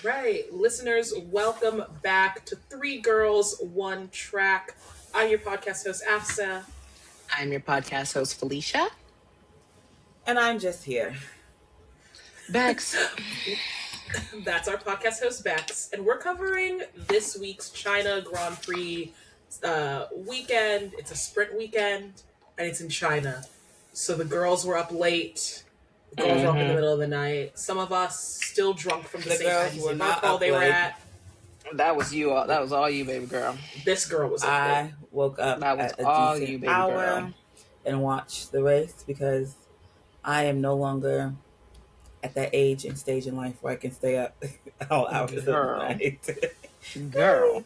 Right, listeners, welcome back to Three Girls, One Track. I'm your podcast host, Afsa. I'm your podcast host, Felicia. And I'm just here. Bex. That's our podcast host, Bex. And we're covering this week's China Grand Prix weekend. It's a sprint weekend, and it's in China. So the girls were up late. The girls were up in the middle of the night. Some of us still drunk from the same bar crawl they were at. That was you. That was all you, baby girl. This girl was up I woke up That was at a all decent you, baby hour girl. and watched the race because I am no longer at that age and stage in life where I can stay up all hours of the night. Girl.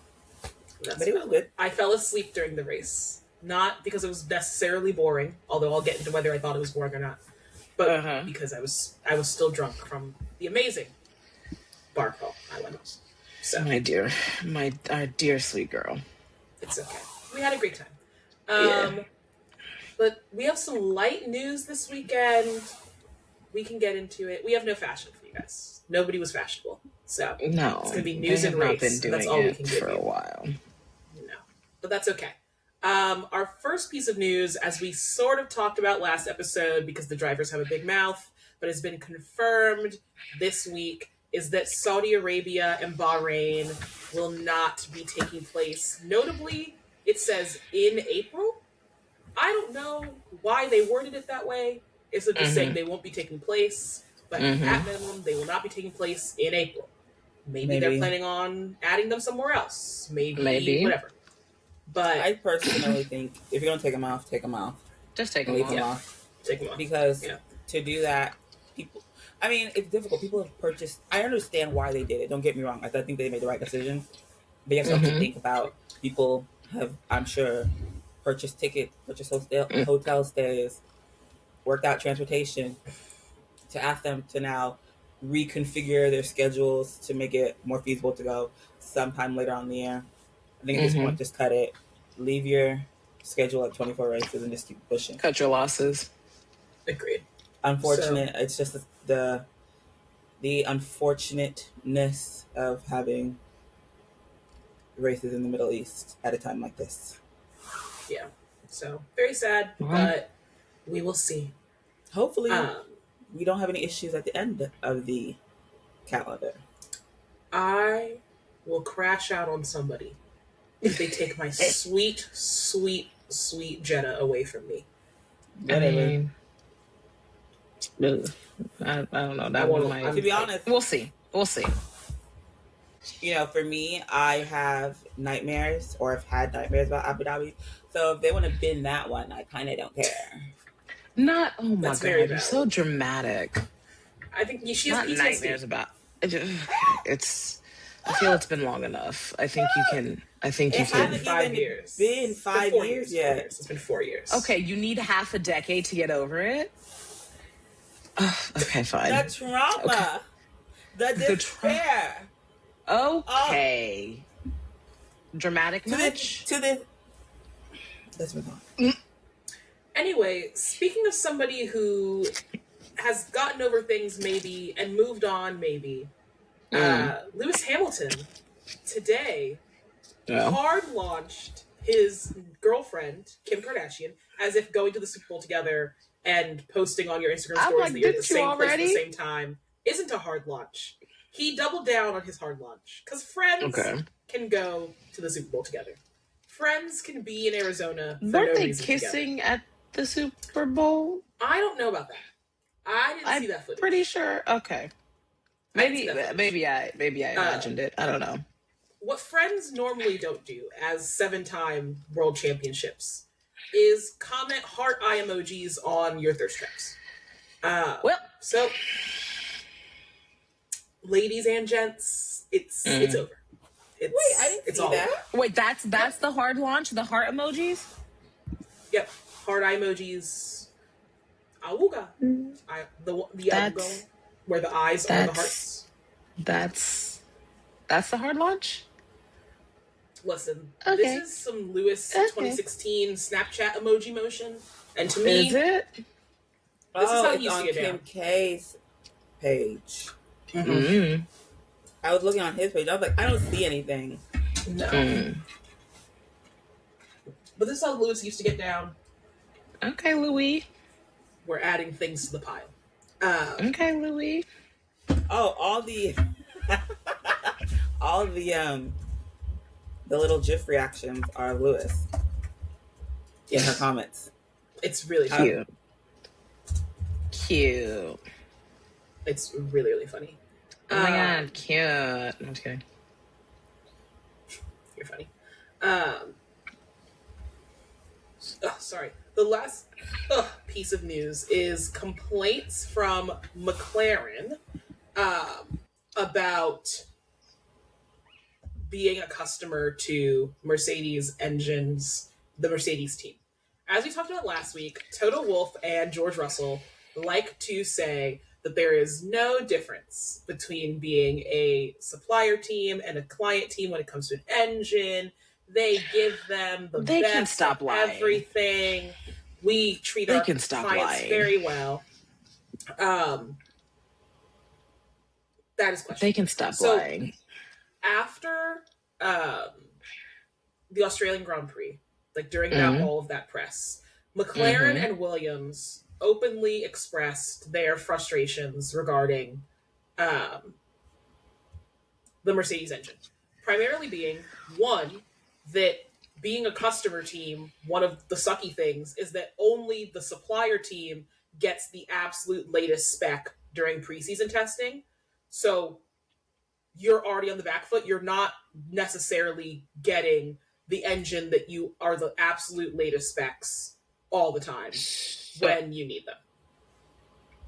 But it was good. I fell asleep during the race. Not because it was necessarily boring, although I'll get into whether I thought it was boring or not, but because I was still drunk from the amazing bar crawl I went on. So our dear sweet girl. It's okay. We had a great time. But we have some light news this weekend. We can get into it. We have no fashion for you guys. Nobody was fashionable, so no, it's gonna be news and race. That's all we can give for you a while. No, but that's okay. Our first piece of news, as we sort of talked about last episode, because the drivers have a big mouth, but has been confirmed this week, is that Saudi Arabia and Bahrain will not be taking place. Notably, it says in April. I don't know why they worded it that way. It's just saying they won't be taking place, but at minimum, they will not be taking place in April. Maybe they're planning on adding them somewhere else. Maybe. Whatever. But I personally think if you're going to take them off, take them off. Just take them off. Take them off. Because to do that, people... I mean, it's difficult. People have purchased... I understand why they did it. Don't get me wrong. I think they made the right decision. But you have to think about people have, I'm sure, purchased tickets, purchased hotel stays, worked out transportation, to ask them to now reconfigure their schedules to make it more feasible to go sometime later on in the year. I think at this point, just cut it. Leave your schedule at 24 races and just keep pushing. Cut your losses. Agreed. Unfortunate. It's just the unfortunateness of having races in the Middle East at a time like this. Yeah. So, very sad, but we will see. Hopefully, we don't have any issues at the end of the calendar. I will crash out on somebody if they take my sweet, sweet, sweet Jenna away from me. Whatever. I don't know. That one might... To be honest... We'll see. You know, for me, I have nightmares, or I've had nightmares about Abu Dhabi. So if they want to bend that one, I kind of don't care. Not... Oh my That's God. You're so dramatic. I think she has not PTSD. Nightmares about... It's... I feel it's been long enough. I think you can... It hasn't 5 years. Been 5 years yet. It's been 4 years. Okay, you need half a decade to get over it? Okay, fine. The trauma. Okay. The despair. Okay. Dramatic match? Let's move on. Anyway, speaking of somebody who has gotten over things maybe and moved on maybe, Lewis Hamilton today hard launched his girlfriend, Kim Kardashian, as if going to the Super Bowl together and posting on your Instagram stories that you're at the same place at the same time isn't a hard launch. He doubled down on his hard launch because friends can go to the Super Bowl together. Friends can be in Arizona for Weren't no they reason kissing together. at the Super Bowl? I don't know about that. I didn't see that footage. Pretty sure. Okay. Maybe I imagined it. I don't know. What friends normally don't do as 7-time world championships is comment heart eye emojis on your thirst traps. So ladies and gents, it's over. Wait, I didn't see that. Wait, that's the hard launch? The heart emojis? Yep. Heart eye emojis. Awooga. The awooga, where the eyes are the hearts. That's the hard launch? Listen, this is some Lewis 2016 Snapchat emoji motion. And to me... Is it? This is how he used to get Kim down. K's page. Mm-hmm. I was looking on his page. I was like, I don't see anything. No. Mm. But this is how Lewis used to get down. Okay, Louis. We're adding things to the pile. Okay, Louis. Oh, all the all the little GIF reactions are Lewis in her comments. It's really funny. Cute. Cute. It's really, really funny. Oh my god, cute. I'm just kidding. You're funny. Sorry. The last piece of news is complaints from McLaren about being a customer to Mercedes engines, the Mercedes team. As we talked about last week, Toto Wolff and George Russell like to say that there is no difference between being a supplier team and a client team when it comes to an engine. They give them the They best can stop of lying. everything. We treat They our can stop clients lying. very well. That is questionable. They can stop lying. After the Australian Grand Prix, like during that all of that press, McLaren and Williams openly expressed their frustrations regarding the Mercedes engine. Primarily being, one, that being a customer team, one of the sucky things is that only the supplier team gets the absolute latest spec during preseason testing. So you're already on the back foot. You're not necessarily getting the engine that you are the absolute latest specs all the time when you need them.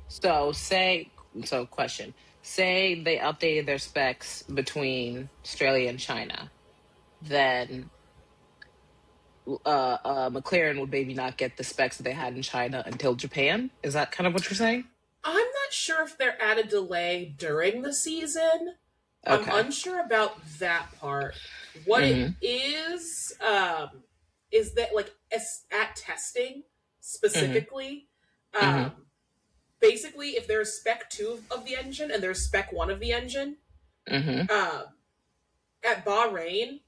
So question. Say they updated their specs between Australia and China, then McLaren would maybe not get the specs that they had in China until Japan? Is that kind of what you're saying? I'm not sure if they're at a delay during the season. Okay. I'm unsure about that part. What it is that like at testing specifically, basically if there's spec 2 of the engine and there's spec 1 of the engine, at Bahrain,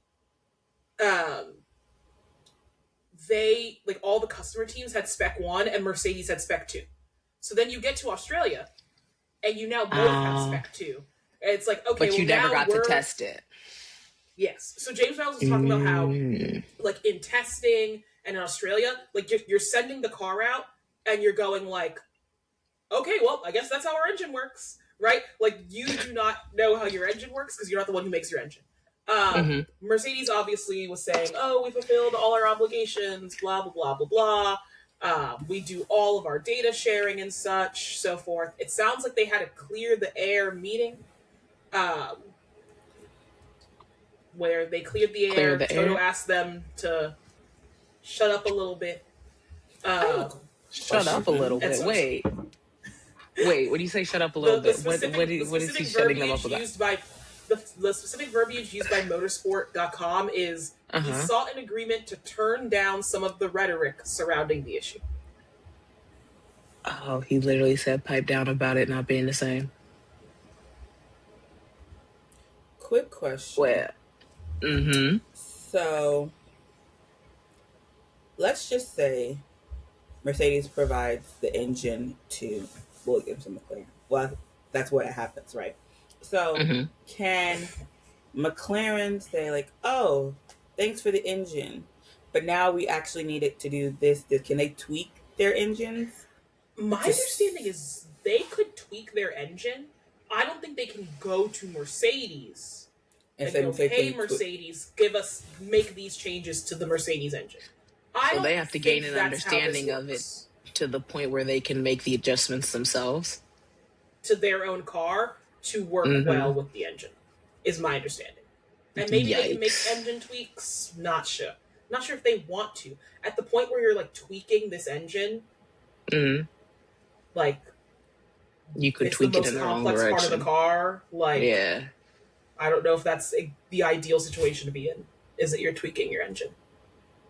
they like all the customer teams had spec 1 and Mercedes had spec 2. So then you get to Australia and you now both have spec 2. And it's like, okay, but you never got to test it. Yes. So James Vowles was talking about how, like, in testing and in Australia, like, you're sending the car out and you're going, like, okay, well, I guess that's how our engine works, right? Like, you do not know how your engine works because you're not the one who makes your engine. Mercedes obviously was saying, oh, we fulfilled all our obligations, blah, blah, blah, blah, blah. We do all of our data sharing and such, so forth. It sounds like they had a clear the air meeting where they cleared the air. Toto asked them to shut up a little bit. Shut up a little bit. Wait, what do you say shut up a little bit? What is he shutting them up about? The specific verbiage used by motorsport.com is he sought an agreement to turn down some of the rhetoric surrounding the issue. Oh, he literally said pipe down about it not being the same. Quick question. Well, so let's just say Mercedes provides the engine to Williams and McLaren. Well, that's what happens, right? So can McLaren say like, oh, thanks for the engine, but now we actually need it to do this. Can they tweak their engines? My understanding is they could tweak their engine. I don't think they can go to Mercedes and go, hey, Mercedes, make these changes to the Mercedes engine. So they have to gain an understanding of it to the point where they can make the adjustments themselves to their own car to work well with the engine, is my understanding. And maybe they can make engine tweaks. Not sure. Not sure if they want to. At the point where you're like tweaking this engine, like you could tweak it in the wrong direction. Part of the car, like yeah. I don't know if that's the ideal situation to be in. Is that you're tweaking your engine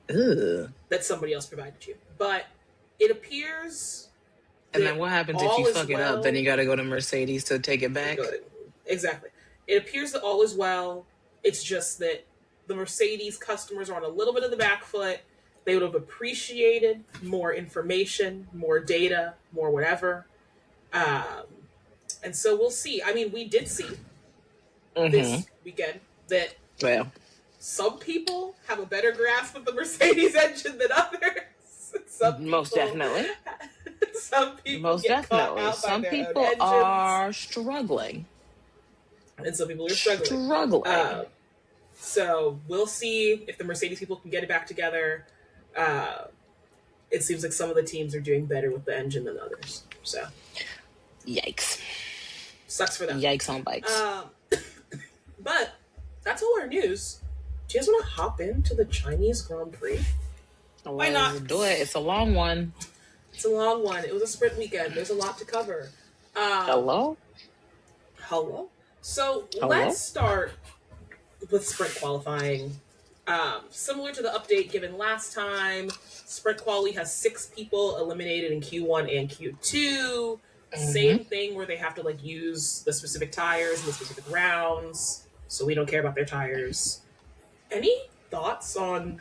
that somebody else provided you, but it appears. And then what happens if you fuck it up? Then you got to go to Mercedes to take it back. Exactly. it appears that all is well. It's just that the Mercedes customers are on a little bit of the back foot. They would have appreciated more information, more data, more whatever. And so we'll see. I mean, we did see this weekend that some people have a better grasp of the Mercedes engine than others. Most definitely. Some people most definitely. Some people are struggling. And some people are struggling. So we'll see if the Mercedes people can get it back together. It seems like some of the teams are doing better with the engine than others. So, yikes. Sucks for them. Yikes on bikes. But that's all our news. Do you guys want to hop into the Chinese Grand Prix? Why not? Do it. It's a long one. It's a long one. It was a sprint weekend. There's a lot to cover. Hello? So let's start with sprint qualifying. Similar to the update given last time, sprint quali has 6 people eliminated in Q1 and Q2. Same thing where they have to use the specific tires in the specific rounds. So we don't care about their tires. Any thoughts on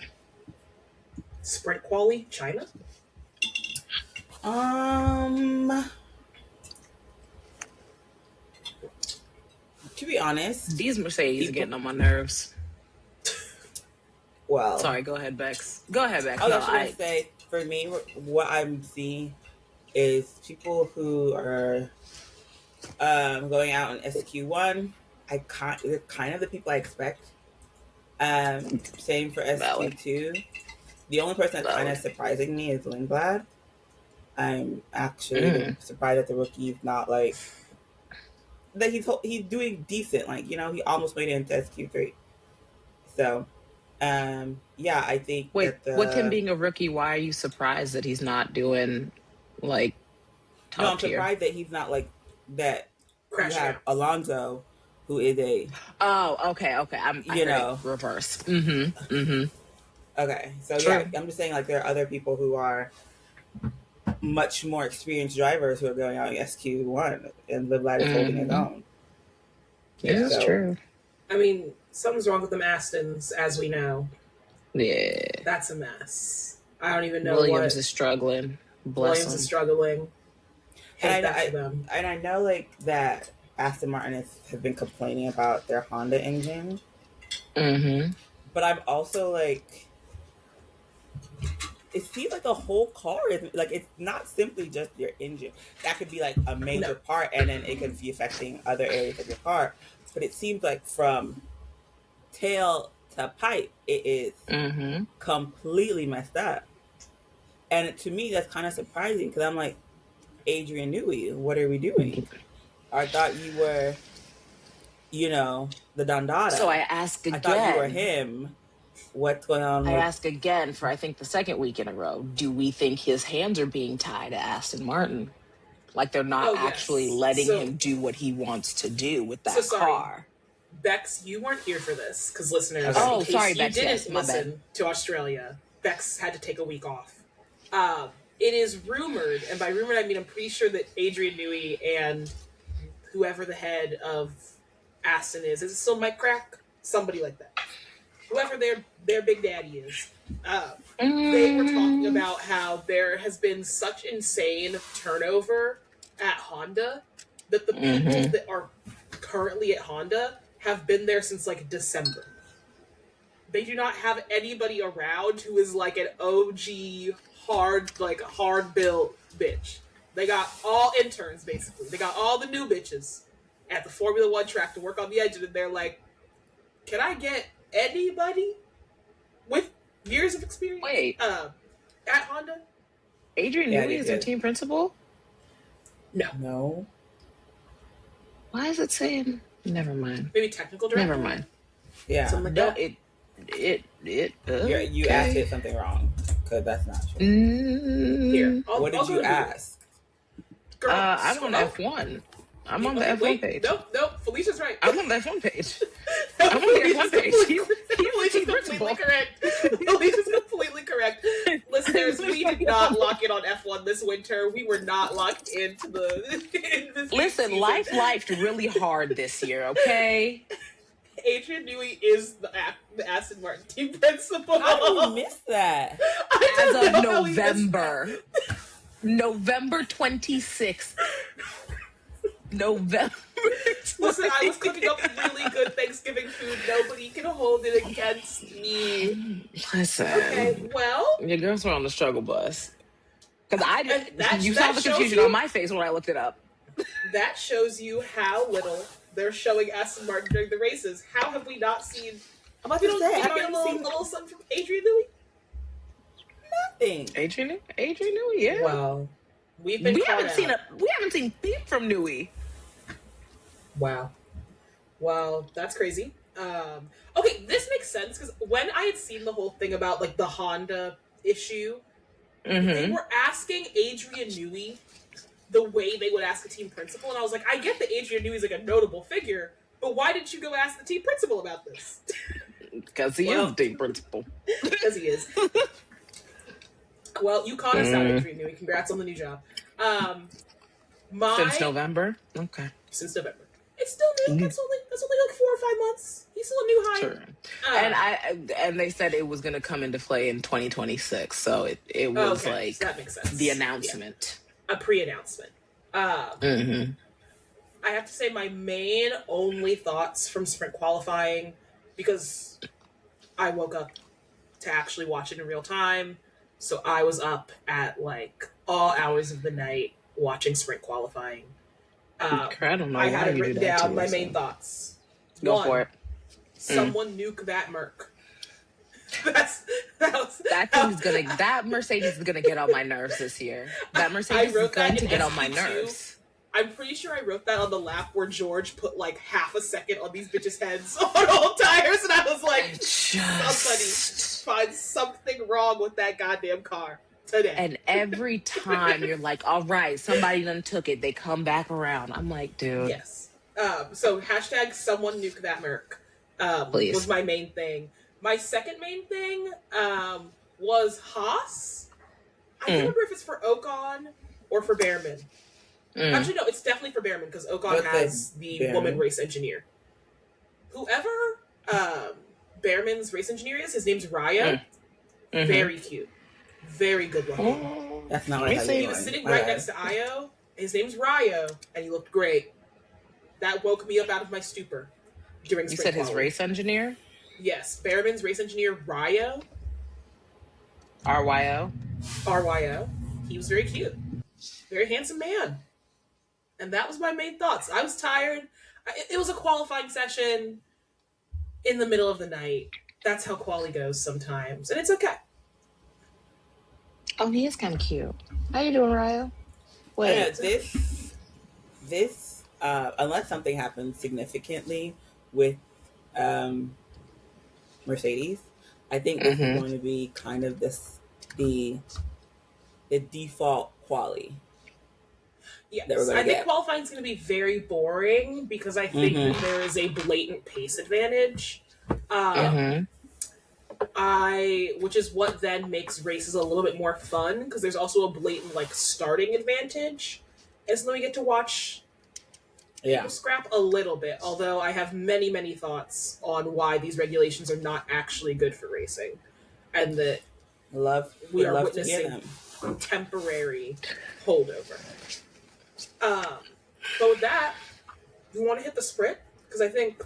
sprint quali China? To be honest, these Mercedes are getting on my nerves. Well, sorry. Go ahead, Bex. I was going to say, for me, what I'm seeing is people who are going out on SQ1. They're kind of the people I expect. Same for SQ2. The only person that's kind of surprising me is Lindblad. I'm actually surprised that the rookie's not that he's doing decent. He almost made it into SQ3. So, I think. Wait, with him being a rookie, why are you surprised that he's not doing top No, I'm surprised that he's not that. You have Alonso, who is a. Oh, okay. I'm reverse. Okay, so True. I'm just saying there are other people who are much more experienced drivers who are going out in SQ1, and Lindblad is holding his own. Yeah, that's true. I mean, something's wrong with them Astons, as we know. Yeah. That's a mess. I don't even know Williams is struggling. Williams is struggling. And I know that Aston Martin have been complaining about their Honda engine. But I'm also it seems like the whole car is it's not simply just your engine. That could be a major part, and then it could be affecting other areas of your car. But it seems from tail to pipe, it is completely messed up. And to me, that's kind of surprising because I'm Adrian Newey, what are we doing? I thought you were, the Dondada. So I ask again. I thought you were him. What's going on? I ask again for, I think, the second week in a row. Do we think his hands are being tied to Aston Martin? They're not actually letting him do what he wants to do with that car. Bex, you weren't here for this because listeners. Oh, sorry, you Bex. didn't listen to Australia. Bex had to take a week off. It is rumored, and by rumored I mean I'm pretty sure that Adrian Newey and whoever the head of Aston is it still Mike Crack? Somebody like that. Whoever their big daddy is. They were talking about how there has been such insane turnover at Honda that the people that are currently at Honda have been there since December. They do not have anybody around who is an OG hard built bitch. They got all interns basically. They got all the new bitches at the Formula One track to work on the engine, and they're can I get anybody with years of experience? Wait. At Honda? Adrian Newey is their team principal? No. Why is it saying? Never mind. Maybe technical director? Never mind. Yeah. Something that. You asked something wrong because that's not true. Here. What did you ask? Girl, I'm on F1. I'm on the F1 page. Nope. Felicia's right. I'm on the F1 page. I'm on the F1 page. He's completely correct. Felicia's completely correct. Listeners, we did not lock in on F1 this winter. We were not locked into the Listen, season. life lifed really hard this year, okay? Adrian Newey is the Aston Martin team principal. How do you miss that? As of November. November 26th. November 26th. Listen, I was cooking up really good Thanksgiving food. Nobody can hold it against me. Listen. Okay, well. Your girls were on the struggle bus. Because you saw the shows confusion on my face when I looked it up. That shows you how little they're showing Aston Martin during the races. How have we not seen? I'm about to say, I haven't seen a little something from Adrian Newey. Nothing. Adrian Newey, yeah. Well, we haven't seen peep from Newey. Wow. Well, that's crazy. Okay, this makes sense because when I had seen the whole thing about like the Honda issue, they were asking Adrian Newey the way they would ask a team principal, and I was like, I get that Adrian Newey's like a notable figure, but why didn't you go ask the team principal about this? Because he is the team principal. Because he is. Well, you caught us out, Adrian Newey. Congrats on the new job. Since November? Okay. Since November. It's still new. That's only like 4 or 5 months. He's still a new hire. Sure. And they said it was going to come into play in 2026, so it was so that makes sense. The announcement. Yeah. A pre-announcement. I have to say my main only thoughts from sprint qualifying, because I woke up to actually watch it in real time, so I was up at like all hours of the night watching sprint qualifying. I don't know. I had it written down. My main thoughts. Go for it. Someone nuke that Merc. That Mercedes is gonna get on my nerves this year. That Mercedes is going to get on my nerves. I'm pretty sure I wrote that on the lap where George put like half a second on these bitches' heads on old tires, and I was like, somebody find something wrong with that goddamn car today. And every time you're like, all right, somebody done took it, they come back around. I'm like, dude. Yes. So hashtag someone nuke that Merc Please. Was my main thing. My second main thing was Haas. I can't remember if it's for Ocon or for Behrman. Actually, no, it's definitely for Behrman because Ocon has the woman race engineer. Whoever Behrman's race engineer is, his name's Raya. Very cute. Very good looking. That's not right. He was sitting right next to Io. His name's Ryo, and he looked great. That woke me up out of my stupor during sprint quality. His race engineer? Yes, Behrman's race engineer, Ryo. RYO. He was very cute. Very handsome man. And that was my main thoughts. I was tired. It was a qualifying session in the middle of the night. That's how quali goes sometimes. And it's okay. Oh, he is kind of cute. How you doing, Ryo? Wait. Yeah, this unless something happens significantly with Mercedes, I think this is going to be kind of the default quali. Yes, I think qualifying is going to be very boring because I think that there is a blatant pace advantage. Which is what then makes races a little bit more fun because there's also a blatant like starting advantage. And so then we get to watch people scrap a little bit, although I have many, many thoughts on why these regulations are not actually good for racing. And that we are witnessing temporary holdover. But with that, we want to hit the sprint because I think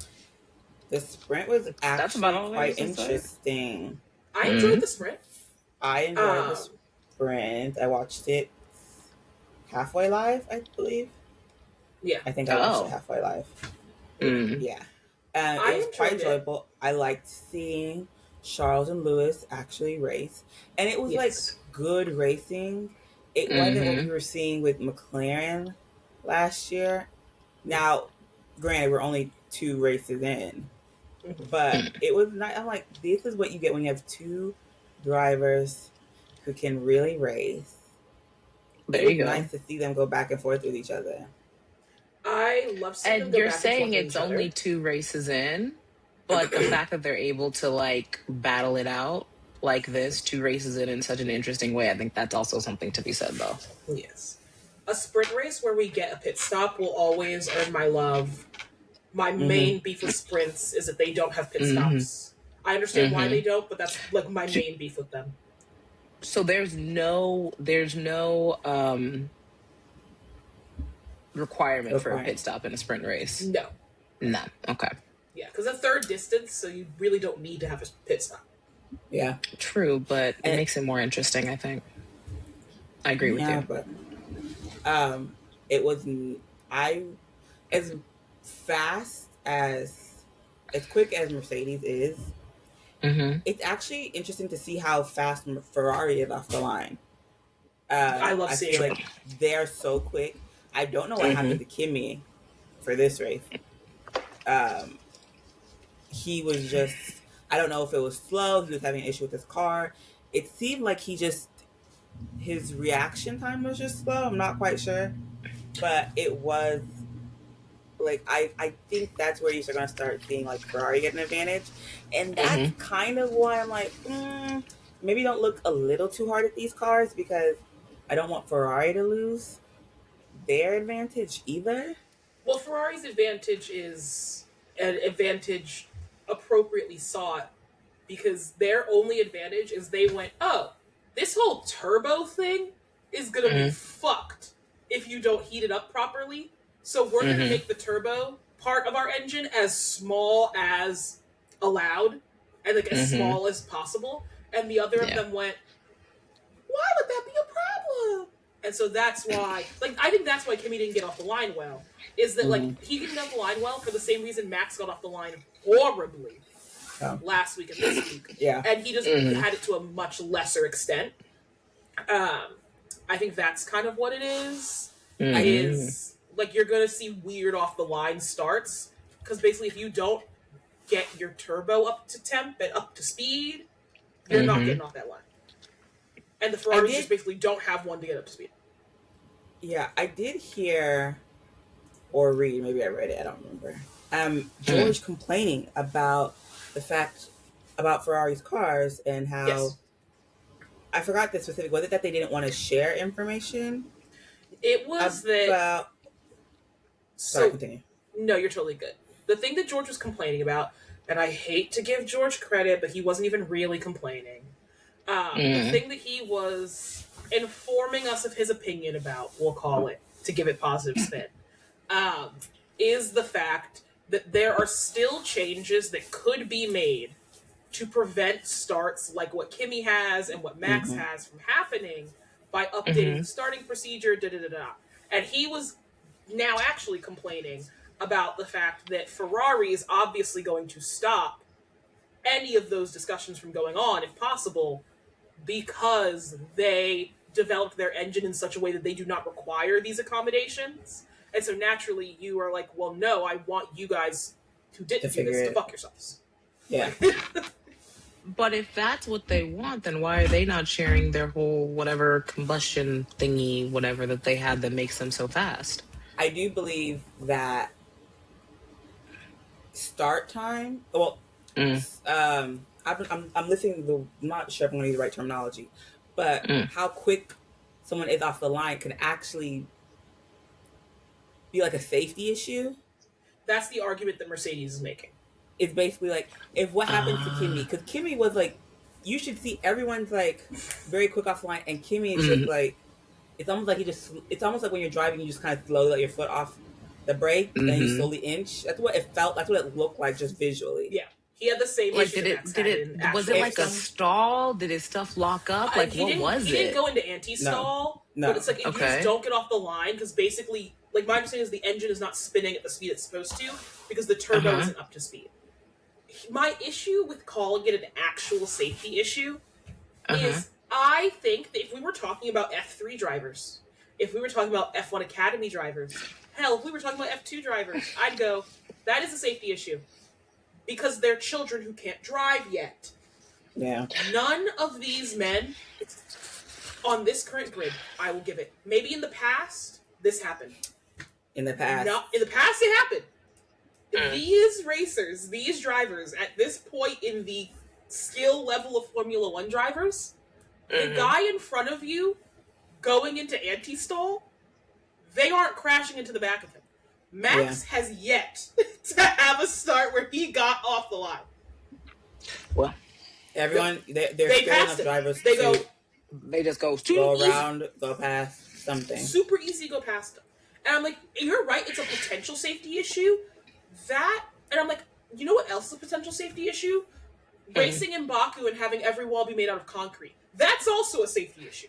the sprint was actually quite interesting. I enjoyed the sprint. I enjoyed the sprint. I watched it halfway live, I believe. Yeah. I think I watched it halfway live. Yeah. It was quite enjoyable. I liked seeing Charles and Lewis actually race. And it was like good racing. It wasn't what we were seeing with McLaren last year. Now, granted, we're only 2 races in. But it was not. I'm like, this is what you get when you have 2 drivers who can really race. There you go. Nice to see them go back and forth with each other. I love seeing them And go you're back saying and it's forth with only each 2 races in, but the fact that they're able to like battle it out like this, 2 races in such an interesting way. I think that's also something to be said, though. Yes. A sprint race where we get a pit stop will always earn my love. My main beef with sprints is that they don't have pit stops. I understand why they don't, but that's like my main beef with them. So there's no requirement for a pit stop in a sprint race? No. Okay. Yeah, because a third distance, so you really don't need to have a pit stop. Yeah. True, but it makes it more interesting, I think. I agree with you. But it was as fast as quick as Mercedes is. It's actually interesting to see how fast Ferrari is off the line. I love seeing it. Like they're so quick. I don't know what happened to Kimi for this race. He was just, I don't know if it was slow. He was having an issue with his car. It seemed like his reaction time was just slow. I'm not quite sure. But it was, like, I think that's where you're going to start seeing, like, Ferrari get an advantage. And that's kind of why I'm like, maybe don't look a little too hard at these cars, because I don't want Ferrari to lose their advantage either. Well, Ferrari's advantage is an advantage appropriately sought, because their only advantage is they went, oh, this whole turbo thing is going to be fucked if you don't heat it up properly. So we're going to make the turbo part of our engine as small as allowed and like as small as possible. And the other of them went, why would that be a problem? And so that's why, like, I think that's why Kimi didn't get off the line well. Is that, like, he didn't get off the line well for the same reason Max got off the line horribly last week and this week. Yeah. And he just had it to a much lesser extent. I think that's kind of what it is. Is, like, you're going to see weird off the line starts. Because basically, if you don't get your turbo up to temp and up to speed, you're not getting off that line. And the Ferraris just basically don't have one to get up to speed. Yeah, I did hear or read, maybe I read it, I don't remember. George complaining about the fact about Ferrari's cars and how I forgot the specific. Was it that they didn't want to share information? It was that. Sorry, continue. No, you're totally good. The thing that George was complaining about, and I hate to give George credit, but he wasn't even really complaining. The thing that he was informing us of his opinion about, we'll call it, to give it positive spin, is the fact that there are still changes that could be made to prevent starts like what Kimi has and what Max has from happening by updating the starting procedure, And he was now actually complaining about the fact that Ferrari is obviously going to stop any of those discussions from going on, if possible, because they developed their engine in such a way that they do not require these accommodations. And so naturally you are like, well, no, I want you guys who didn't do this to fuck yourselves. Yeah. But if that's what they want, then why are they not sharing their whole whatever combustion thingy, whatever that they had that makes them so fast? I do believe that start time, well, I'm listening to I'm not sure if I'm going to use the right terminology, but how quick someone is off the line can actually be like a safety issue. That's the argument that Mercedes is making. It's basically like, if what happens to Kimi, because Kimi was like, you should see everyone's like very quick off the line, and Kimi is just like, it's almost like it's almost like when you're driving, you just kind of slowly let your foot off the brake, and then you slowly inch. That's what it felt, that's what it looked like just visually. Yeah. He had the same like, issue. Was it like a stall? Did his stuff lock up? Like, what was it? He didn't go into anti-stall, but it's like, if you just don't get off the line, because basically, like, my understanding is the engine is not spinning at the speed it's supposed to, because the turbo isn't up to speed. My issue with calling it an actual safety issue is, I think that if we were talking about F3 drivers, if we were talking about F1 Academy drivers, hell, if we were talking about F2 drivers, I'd go, that is a safety issue. Because they're children who can't drive yet. Yeah. None of these men on this current grid, I will give it. Maybe in the past, this happened. In the past. In the past, it happened. These racers, these drivers, at this point in the skill level of Formula One drivers, the guy in front of you going into anti-stall, they aren't crashing into the back of him. Max has yet to have a start where he got off the line. Well, everyone, they're skilled enough drivers. They just go around, go past something. Super easy to go past them. And I'm like, you're right, it's a potential safety issue. And I'm like, you know what else is a potential safety issue? Racing in Baku and having every wall be made out of concrete. That's also a safety issue.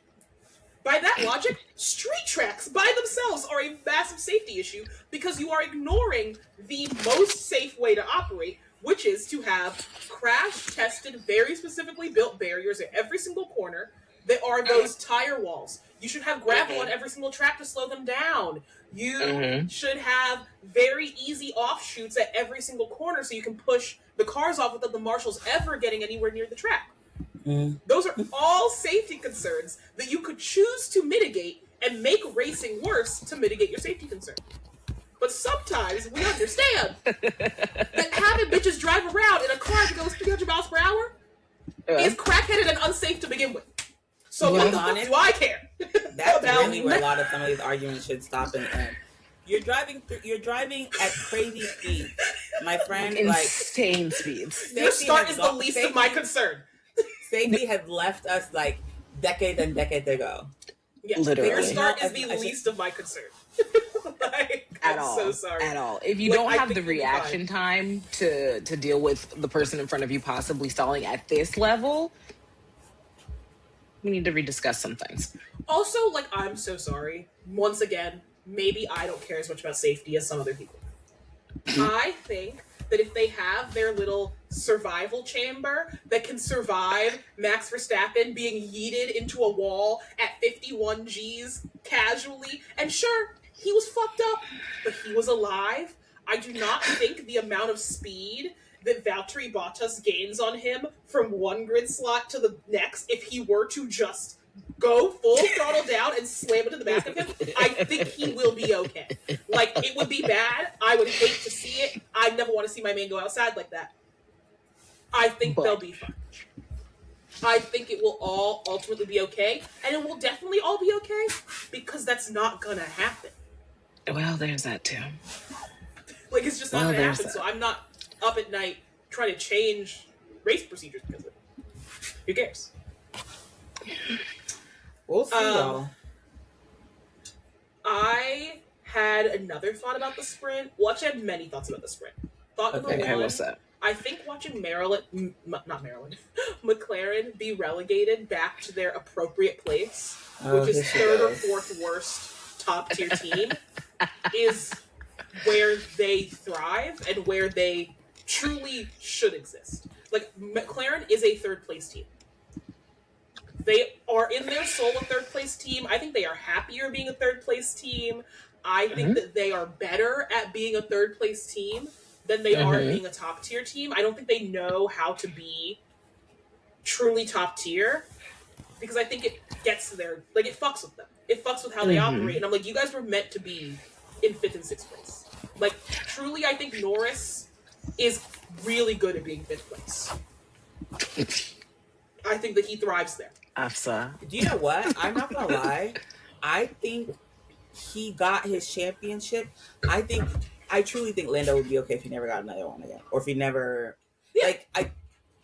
By that logic, street tracks by themselves are a massive safety issue because you are ignoring the most safe way to operate, which is to have crash-tested, very specifically built barriers at every single corner that are those tire walls. You should have gravel on every single track to slow them down. You should have very easy offshoots at every single corner so you can push the cars off without the marshals ever getting anywhere near the track. Those are all safety concerns that you could choose to mitigate and make racing worse to mitigate your safety concern. But sometimes we understand that having bitches drive around in a car that goes 300 miles per hour is crackheaded and unsafe to begin with. So what the fuck do I care? That's really where a lot of some of these arguments should stop and end. You're driving at crazy speeds, my friend. Insane speeds. Your start is the least of my concern. Safety has left us decades and decades ago. Yeah, literally. Your start is the least of my concern. I'm so sorry. At all. If you don't have the reaction time to deal with the person in front of you possibly stalling at this level, we need to rediscuss some things. Also, I'm so sorry. Once again, maybe I don't care as much about safety as some other people. I think that if they have their little survival chamber that can survive Max Verstappen being yeeted into a wall at 51 Gs casually, and sure, he was fucked up, but he was alive. I do not think the amount of speed that Valtteri Bottas gains on him from one grid slot to the next, if he were to just go full throttle down and slam into the back of him, I think he will be okay. It would be bad. I would hate to see it. I never want to see my man go outside like that. I think they'll be fine. I think it will all ultimately be okay, and it will definitely all be okay, because that's not gonna happen. Well, there's that too. It's just not gonna happen, so I'm not up at night trying to change race procedures because of it. Who cares? We'll see, though. I had another thought about the sprint. Well, actually, I had many thoughts about the sprint. Thought number one, what's that? I think watching McLaren be relegated back to their appropriate place, which is third or fourth worst top tier team, is where they thrive and where they truly should exist. McLaren is a third place team. They are in their soul a third place team. I think they are happier being a third place team. I think that they are better at being a third place team than they are at being a top tier team. I don't think they know how to be truly top tier because I think it gets to their, it fucks with them. It fucks with how they operate. And I'm like, you guys were meant to be in 5th and 6th place. Truly, I think Norris is really good at being 5th place. I think that he thrives there. Do you know what? I'm not gonna lie. I think he got his championship. I truly think Lando would be okay if he never got another one again, or if he never. I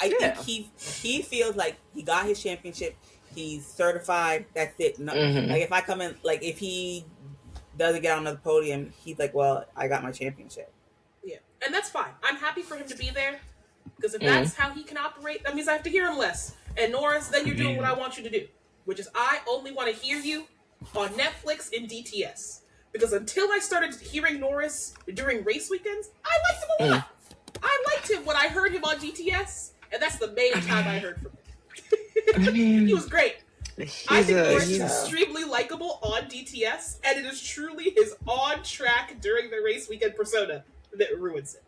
think he feels like he got his championship. He's certified. That's it. No, if I come in, if he doesn't get on the podium, he's like, well, I got my championship. Yeah, and that's fine. I'm happy for him to be there because if that's how he can operate, that means I have to hear him less. And Norris, then you're doing what I want you to do, which is I only want to hear you on Netflix in DTS. Because until I started hearing Norris during race weekends, I liked him a lot. I liked him when I heard him on DTS, and that's the main time I heard from him. He was great. I think Norris is extremely likable on DTS, and it is truly his on-track during the race weekend persona that ruins it.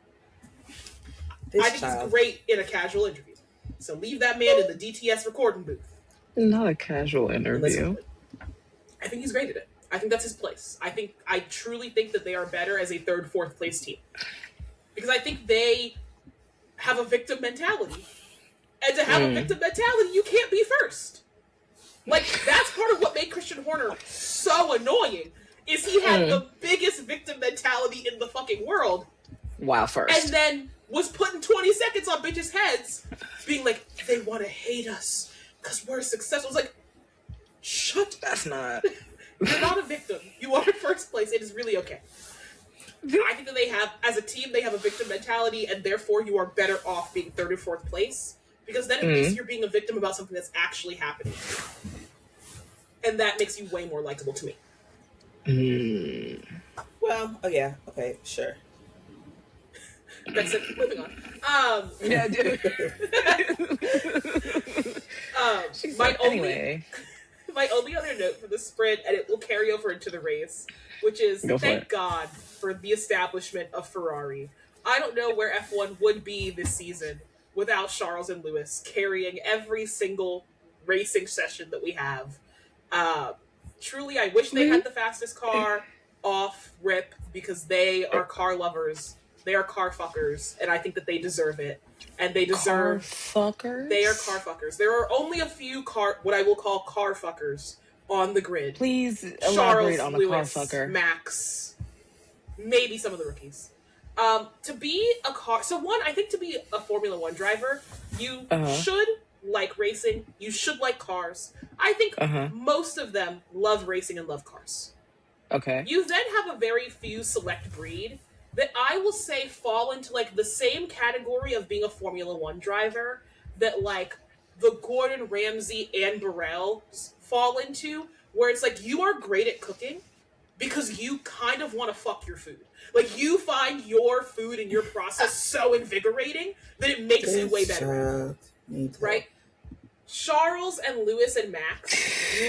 I think he's great in a casual interview. So leave that man in the DTS recording booth. Not a casual interview. I think he's great at it. I think that's his place. I truly think that they are better as a 3rd, 4th place team. Because I think they have a victim mentality And to have a victim mentality, you can't be first. Like, that's part of what made Christian Horner so annoying, is he had the biggest victim mentality in the fucking world. Wow, first. And then was putting 20 seconds on bitches' heads, being like, they want to hate us because we're successful. It's like, shut up. That's not... You're not a victim. You are in first place. It is really okay. I think that they have, as a team, they have a victim mentality, and therefore you are better off being third or fourth place, because then at least you're being a victim about something that's actually happening. And that makes you way more likable to me. Well, oh yeah, okay, sure. That's it. Moving on. Yeah, dude. My only other note for the sprint, and it will carry over into the race, which is thank God for the establishment of Ferrari. I don't know where F1 would be this season without Charles and Lewis carrying every single racing session that we have. Truly, I wish they had the fastest car off rip, because they are car lovers. They are car fuckers, and I think that they deserve it. And they deserve... Car fuckers? They are car fuckers. There are only a few what I will call car fuckers on the grid. Please elaborate Charles, on a Lewis, car fucker. Max, maybe some of the rookies. To be a car... So one, I think to be a Formula One driver, you should like racing. You should like cars. I think most of them love racing and love cars. Okay. You then have a very few select breed that I will say fall into like the same category of being a Formula One driver that like the Gordon Ramsay and Burrell fall into, where it's like you are great at cooking because you kind of want to fuck your food. Like you find your food and your process so invigorating that it makes you way better. Right? Charles and Lewis and Max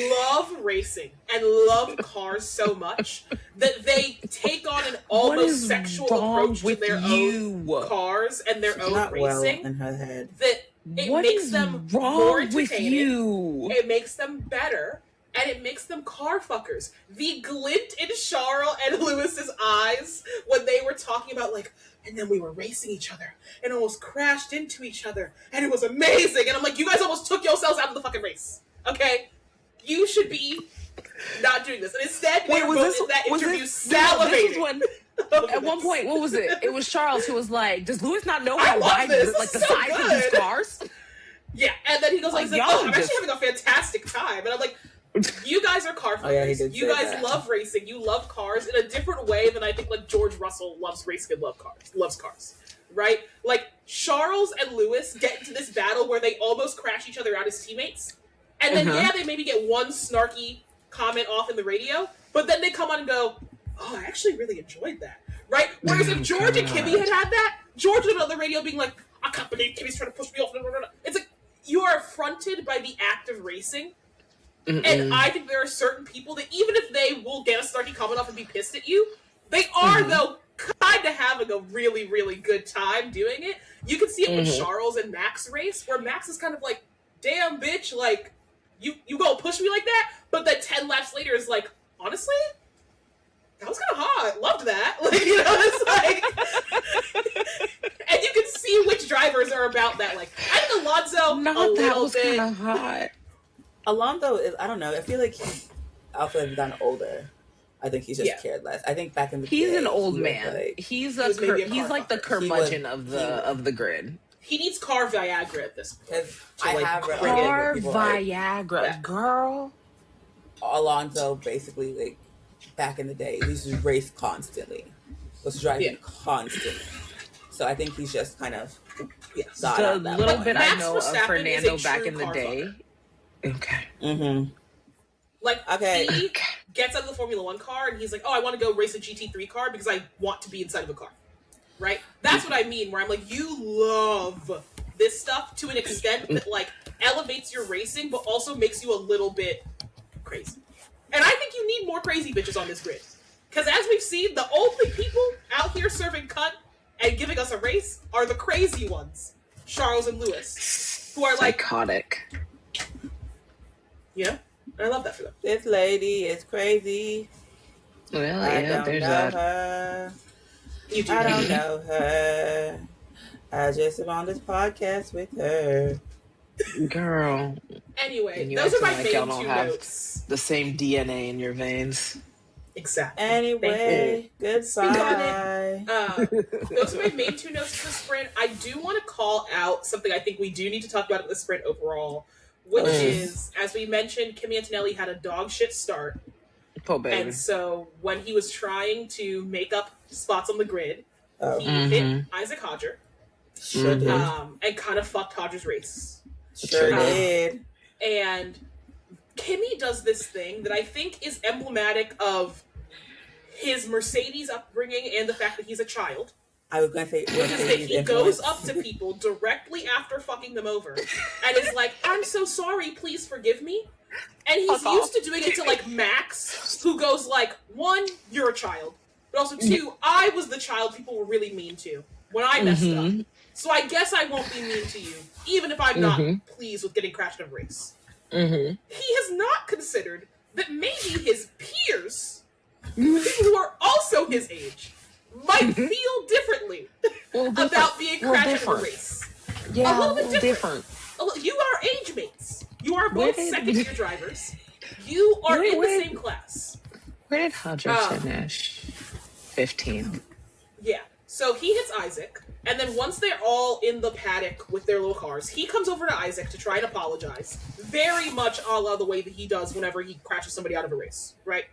love racing and love cars so much that they take on an almost sexual approach to their own cars and their own racing. In her head. That it makes them more entertaining. It makes them better, and it makes them car fuckers. The glint in Charles and Lewis's eyes when they were talking about like, and then we were racing each other and almost crashed into each other, and it was amazing. And I'm like, you guys almost took yourselves out of the fucking race. Okay? You should be not doing this. And instead, they were both in that interview salivating. At one point, what was it? It was Charles who was like, does Lewis not know how wide like the size of these cars? Yeah, and then he goes like, I'm actually having a fantastic time. And I'm like, you guys are car fuckers. You guys love racing. You love cars in a different way than I think like George Russell loves racing and loves cars. Right? Like Charles and Lewis get into this battle where they almost crash each other out as teammates. And then they maybe get one snarky comment off in the radio, but then they come on and go, oh, I actually really enjoyed that. Right? Whereas if George and Kimmy had that, George would on the radio being like, I can't believe Kimmy's trying to push me off. It's like you are affronted by the act of racing. And I think there are certain people that even if they will get a snarky comment off and be pissed at you, they are, though, kind of having a really, really good time doing it. You can see it with Charles and Max race, where Max is kind of like, damn, bitch, like, you gonna push me like that? But then 10 laps later is like, honestly, that was kind of hot. Loved that. Like, you know, it's like... and you can see which drivers are about that. Like, I think Alonso, was kind of hot. Alonso is, I don't know, I feel like he's also gotten older. I think he's just cared less. I think back in the day, he's an old man. Like, he's like the curmudgeon of the grid. He needs car Viagra at this point. Car Viagra, girl. Alonso basically, like, back in the day, he used to race constantly. Was driving constantly. So I think he's just kind of the little bit I know of Fernando back in the day. Okay. Like, he gets out of the Formula One car and he's like, oh, I want to go race a GT3 car because I want to be inside of a car. Right? That's what I mean, where I'm like, you love this stuff to an extent that, like, elevates your racing, but also makes you a little bit crazy. And I think you need more crazy bitches on this grid. Because as we've seen, the only people out here serving cunt and giving us a race are the crazy ones. Charles and Lewis. Who are like... psychotic. Yeah? And I love that for them. This lady is crazy. Well, yeah, there's that. Her. I don't know her. I just am on this podcast with her. Girl. Anyway, those are my like main y'all don't two have notes. The same DNA in your veins. Exactly. Anyway, goodbye. Those are my main two notes for the sprint. I do want to call out something I think we do need to talk about at the sprint overall, which is, as we mentioned, Kimi Antonelli had a dog shit start. Poor baby. And so when he was trying to make up spots on the grid, he hit Isaac Hodger. Sure did. And kind of fucked Hodger's race. Sure did. And Kimi does this thing that I think is emblematic of his Mercedes upbringing and the fact that he's a child. I was going to say, which is that he goes up to people directly after fucking them over and is like, "I'm so sorry, please forgive me." And he's used to doing it to like Max, who goes like, "1, you're a child, but also 2, I was the child people were really mean to when I messed up. So I guess I won't be mean to you, even if I'm not pleased with getting crashed in a race." He has not considered that maybe his peers, people who are also his age, might feel differently about being crashed in a race. Yeah, a little bit different. You are age mates. You are both second-year drivers. You are in the same class. Where did Hodger finish? 15th. Yeah. So he hits Isaac, and then once they're all in the paddock with their little cars, he comes over to Isaac to try and apologize. Very much a la the way that he does whenever he crashes somebody out of a race, right?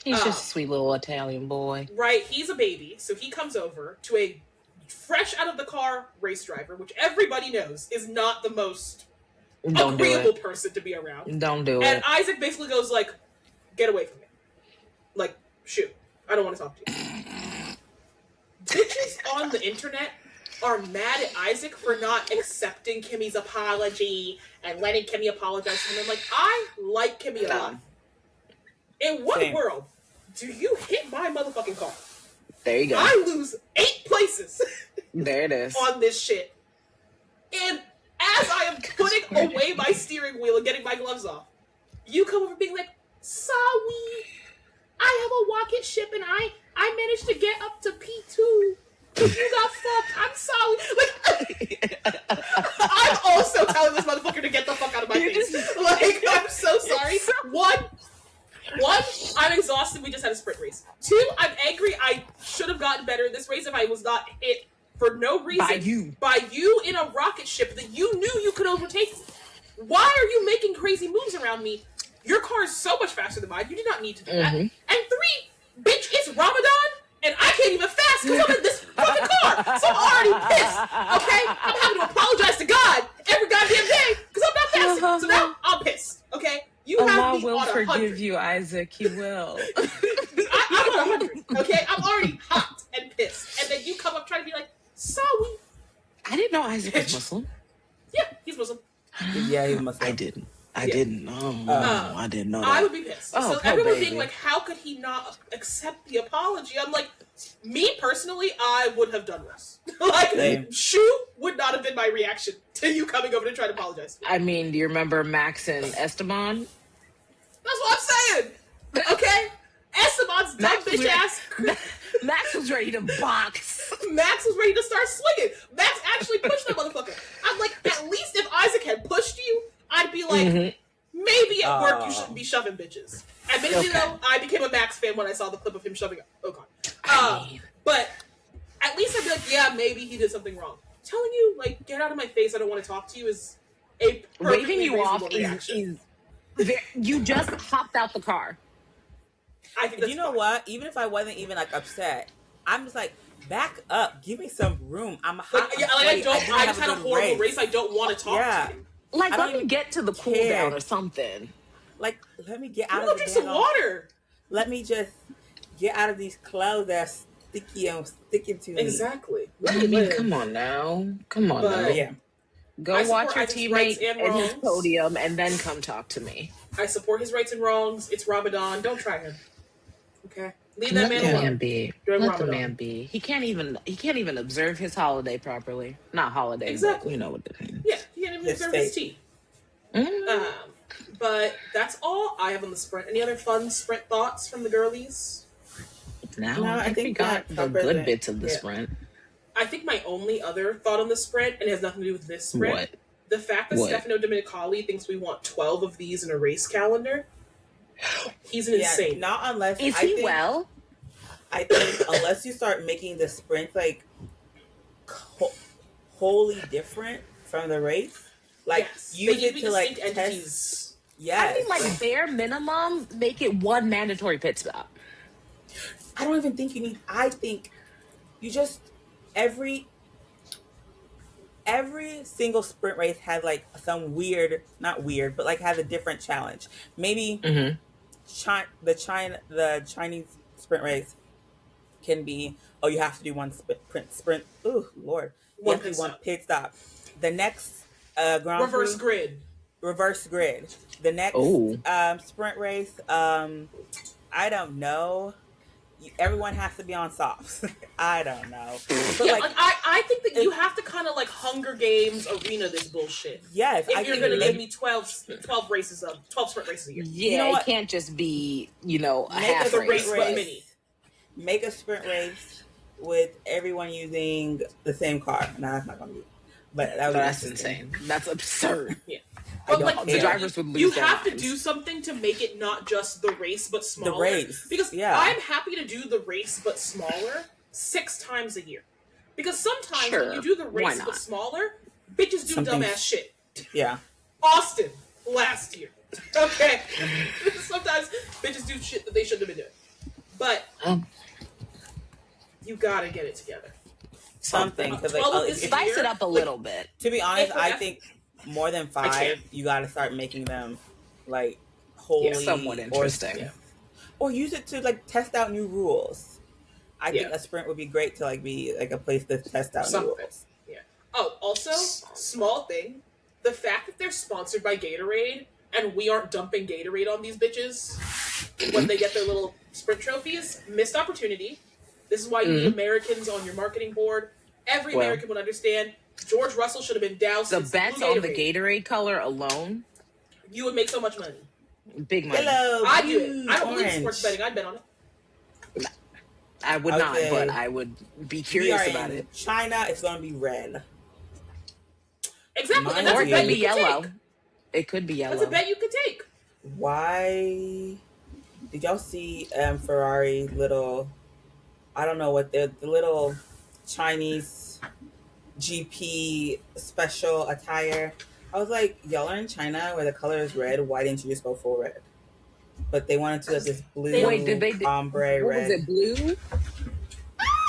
He's just a sweet little Italian boy. Right. He's a baby, so he comes over to a fresh out of the car race driver, which everybody knows is not the most agreeable person to be around. Don't do it. And Isaac basically goes like, "Get away from me. Like, shoot. I don't want to talk to you." Bitches on the internet are mad at Isaac for not accepting Kimi's apology and letting Kimi apologize to him. I'm like, I like Kimi a lot. In what world do you hit my motherfucking car? There you go. I lose 8 places. There it is. On this shit. And as I am putting away my steering wheel and getting my gloves off, you come over being like, "Sorry, I have a rocket ship and I managed to get up to P2. You got fucked. I'm sorry." Like, I'm also telling this motherfucker to get the fuck out of my face. Like, I'm so sorry. One, I'm exhausted. We just had a sprint race. 2, I'm angry. I should have gotten better in this race if I was not hit for no reason by you in a rocket ship that you knew you could overtake me. Why are you making crazy moves around me? Your car is so much faster than mine. You did not need to do that. And 3, bitch, it's Ramadan, and I can't even fast because I'm in this fucking car. So I'm already pissed, okay? I'm having to apologize to God every goddamn day because I'm not fasting. So now I'm pissed, okay? You have Allah me will on 100. forgive you, Isaac. He will. I'm on 100, okay? I'm already hot and pissed. And then you come up trying to be like, "Sorry." I didn't know Isaac was Muslim. Yeah, he's Muslim. Yeah, he's Muslim. I didn't. I didn't know that. I would be pissed. Oh, so everyone being like, "How could he not accept the apology?" I'm like, me personally, I would have done worse. Like, Shu would not have been my reaction to you coming over to try to apologize. I mean, do you remember Max and Esteban? That's what I'm saying. Okay? Esteban's dumb bitch ass. Max was ready to box. Max was ready to start swinging. Max actually pushed that motherfucker. I'm like, at least if Isaac had pushed you, I'd be like, maybe at work you shouldn't be shoving bitches. Admittedly, though, I became a Max fan when I saw the clip of him shoving. Oh god. But at least I'd be like, yeah, maybe he did something wrong. Telling you, like, get out of my face, I don't want to talk to you, is a waving you off reaction. is you just hopped out the car. I think that's you know fine. what? Even if I wasn't even like upset, I'm just like, back up, give me some room. I'm hot. I just had a horrible race. I don't want to talk to you. Like, let me get to the cool down or something. Like, let me get out of the drink some water. Let me just get out of these clothes that's sticky and sticking to me. Exactly. I mean, come on now. Come on now. Yeah. Go watch your teammate at his podium and then come talk to me. I support his rights and wrongs. It's Ramadan. Don't try him. Okay? Leave that man alone. Let the man be. He can't even observe his holiday properly. Not holiday, exactly. But you know what the thing. Yeah, he can't even observe his tea. But that's all I have on the sprint. Any other fun sprint thoughts from the girlies? No, I think we got the good bits of the sprint. I think my only other thought on the sprint, and it has nothing to do with this sprint, The fact that Stefano Domenicali thinks we want 12 of these in a race calendar, he's an insane. Not unless is he well? I think unless you start making the sprint like wholly different from the race, like use it to like test. I think like bare minimum, make it one mandatory pit stop. I don't even think you need. I think you just every single sprint race had like some weird, not weird, but like has a different challenge. Maybe the Chinese sprint race can be, oh, you have to do one sprint. Oh Lord, you have to do one pit stop. The next reverse grid. The next sprint race, I don't know. Everyone has to be on softs. I don't know. But yeah, like I think that you have to kind of like Hunger Games arena this bullshit. Yes, if you're going to give me 12 sprint races a year. Yeah, you know it can't just be, a half race. Mini. Make a sprint race with everyone using the same car. No, that's not going to be. But that's insane. That's absurd. Yeah. But like the drivers would lose. You have to do something to make it not just the race but smaller. The race. Because I'm happy to do the race but smaller 6 times a year. Because sometimes when you do the race but smaller, bitches do dumbass shit. Yeah. Austin last year. Okay. Sometimes bitches do shit that they shouldn't have been doing. But you gotta get it together. Something. Spice it up a little bit. To be honest, I think more than 5, you got to start making them like wholly somewhat interesting, or use it to like test out new rules. I think a sprint would be great to like be like a place to test out new rules. Yeah. Oh, also, small thing: the fact that they're sponsored by Gatorade and we aren't dumping Gatorade on these bitches when they get their little sprint trophies, missed opportunity. This is why you need Americans on your marketing board. Every American would understand. George Russell should have been doused. The bets on the Gatorade color alone, you would make so much money. Big money. Hello, I do it. I don't believe in sports betting. I'd bet on it. I would not, but I would be curious about it. China, it's going to be red. Exactly, or it could be yellow. It could be yellow. That's a bet you could take. Why did y'all see Ferrari little? I don't know what the little Chinese GP special attire. I was like, y'all are in China where the color is red. Why didn't you just go full red? But they wanted to have this blue ombre red. Was it blue?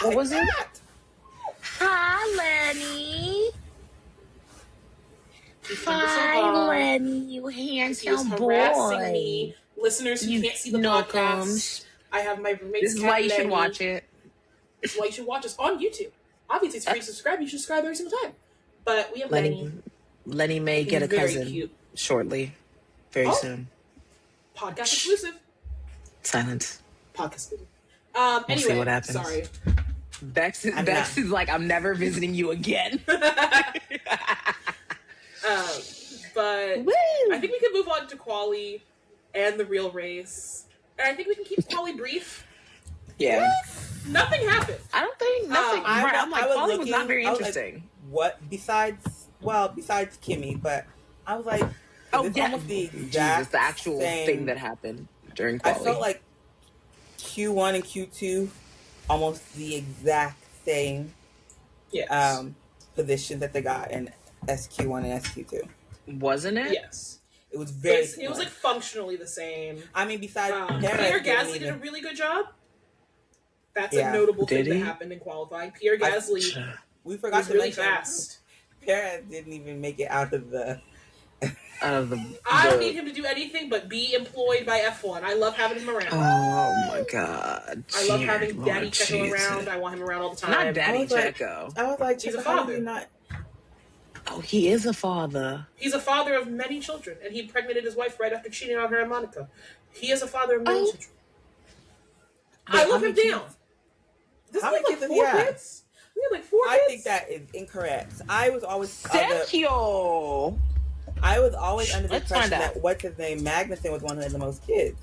What was it? Hi, Lenny. Hi, Lenny, you handsome boy. Harassing me. Listeners who can't see the podcast, I have my roommate's This is why you should watch it. This is why you should watch us on YouTube. Obviously, it's free to subscribe. You should subscribe every single time. But we have Lenny. Lenny may get a cousin shortly. Very soon. Podcast exclusive. Silence. Podcast exclusive. We'll anyway, see what happens. Sorry. Bex is like, I'm never visiting you again. But Woo! I think we can move on to quali and the real race. And I think we can keep quali brief. Yeah. Nothing happened. I don't think nothing. I'm like, quali was not very interesting. Like, what besides Kimmy, but I was like, almost the exact the actual thing that happened during quali. I felt like Q1 and Q2 almost the exact same position that they got in SQ1 and SQ2. Wasn't it? Yes. It was very It was like functionally the same. I mean, besides Pierre Gasly did a really good job. That's a notable thing that happened in qualifying. Pierre Gasly we forgot to really mention fast. Pierre didn't even make it out of the I don't need him to do anything but be employed by F1. I love having him around. Oh my god. I love having Daddy Checo around. I want him around all the time. Not Daddy Checo. I was like, he's a father. Oh, he is a father. He's a father of many children, and he impregnated his wife right after cheating on her and Monica. He is a father of many children. I love him down. Does he have like 4 kids? We have like 4 kids? I think that is incorrect. I was always Sergio. I was always under the impression that what's his name, Magnussen, was one of the most kids.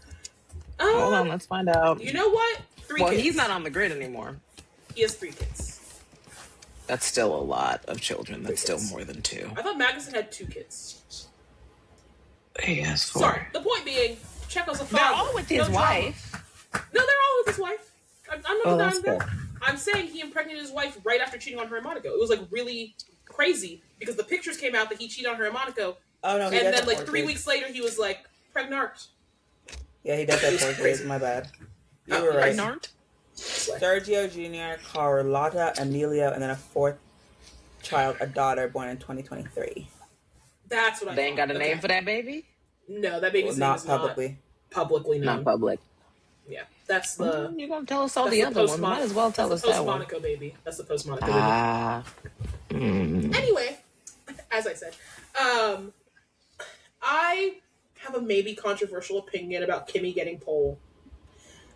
Hold on, let's find out. You know what? 3 kids. He's not on the grid anymore. He has 3 kids. That's still a lot of children. That's still more than 2. I thought Magnussen had 2 kids. He has 4. Sorry. The point being, Checo's a father. They're all with his wife. No, they're all with his wife. I'm not denying that. Good. I'm saying he impregnated his wife right after cheating on her in Monaco. It was like really crazy because the pictures came out that he cheated on her in Monaco. Oh no! And then like 3 weeks later, he was like pregnant. Yeah, he does that for kids. My bad. You were right. Pregnant? Sergio Jr., Carlotta, Emilio, and then a 4th child, a daughter, born in 2023. That's what I. They ain't got a name for that baby. No, that baby's name is publicly. Not publicly known. Not public. Yeah, that's the. You're gonna tell us all the other ones. Might as well tell us that one. Post Monaco baby. That's the post Monaco baby. Anyway, as I said, I have a maybe controversial opinion about Kimi getting pole.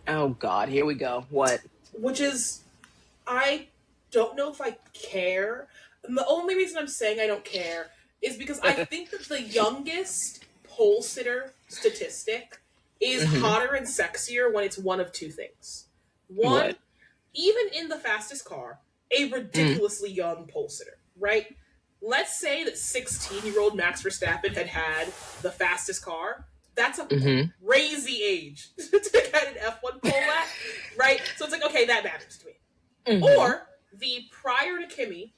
Oh God, here we go. What? Which is, I don't know if I care. And the only reason I'm saying I don't care is because I think that the youngest pole sitter statistic is hotter and sexier when it's one of 2 things. One, even in the fastest car, a ridiculously young pole sitter, right? Let's say that 16-year-old Max Verstappen had the fastest car. That's a crazy age to get an F1 pole at, right? So it's like, okay, that matters to me. Or the prior to Kimi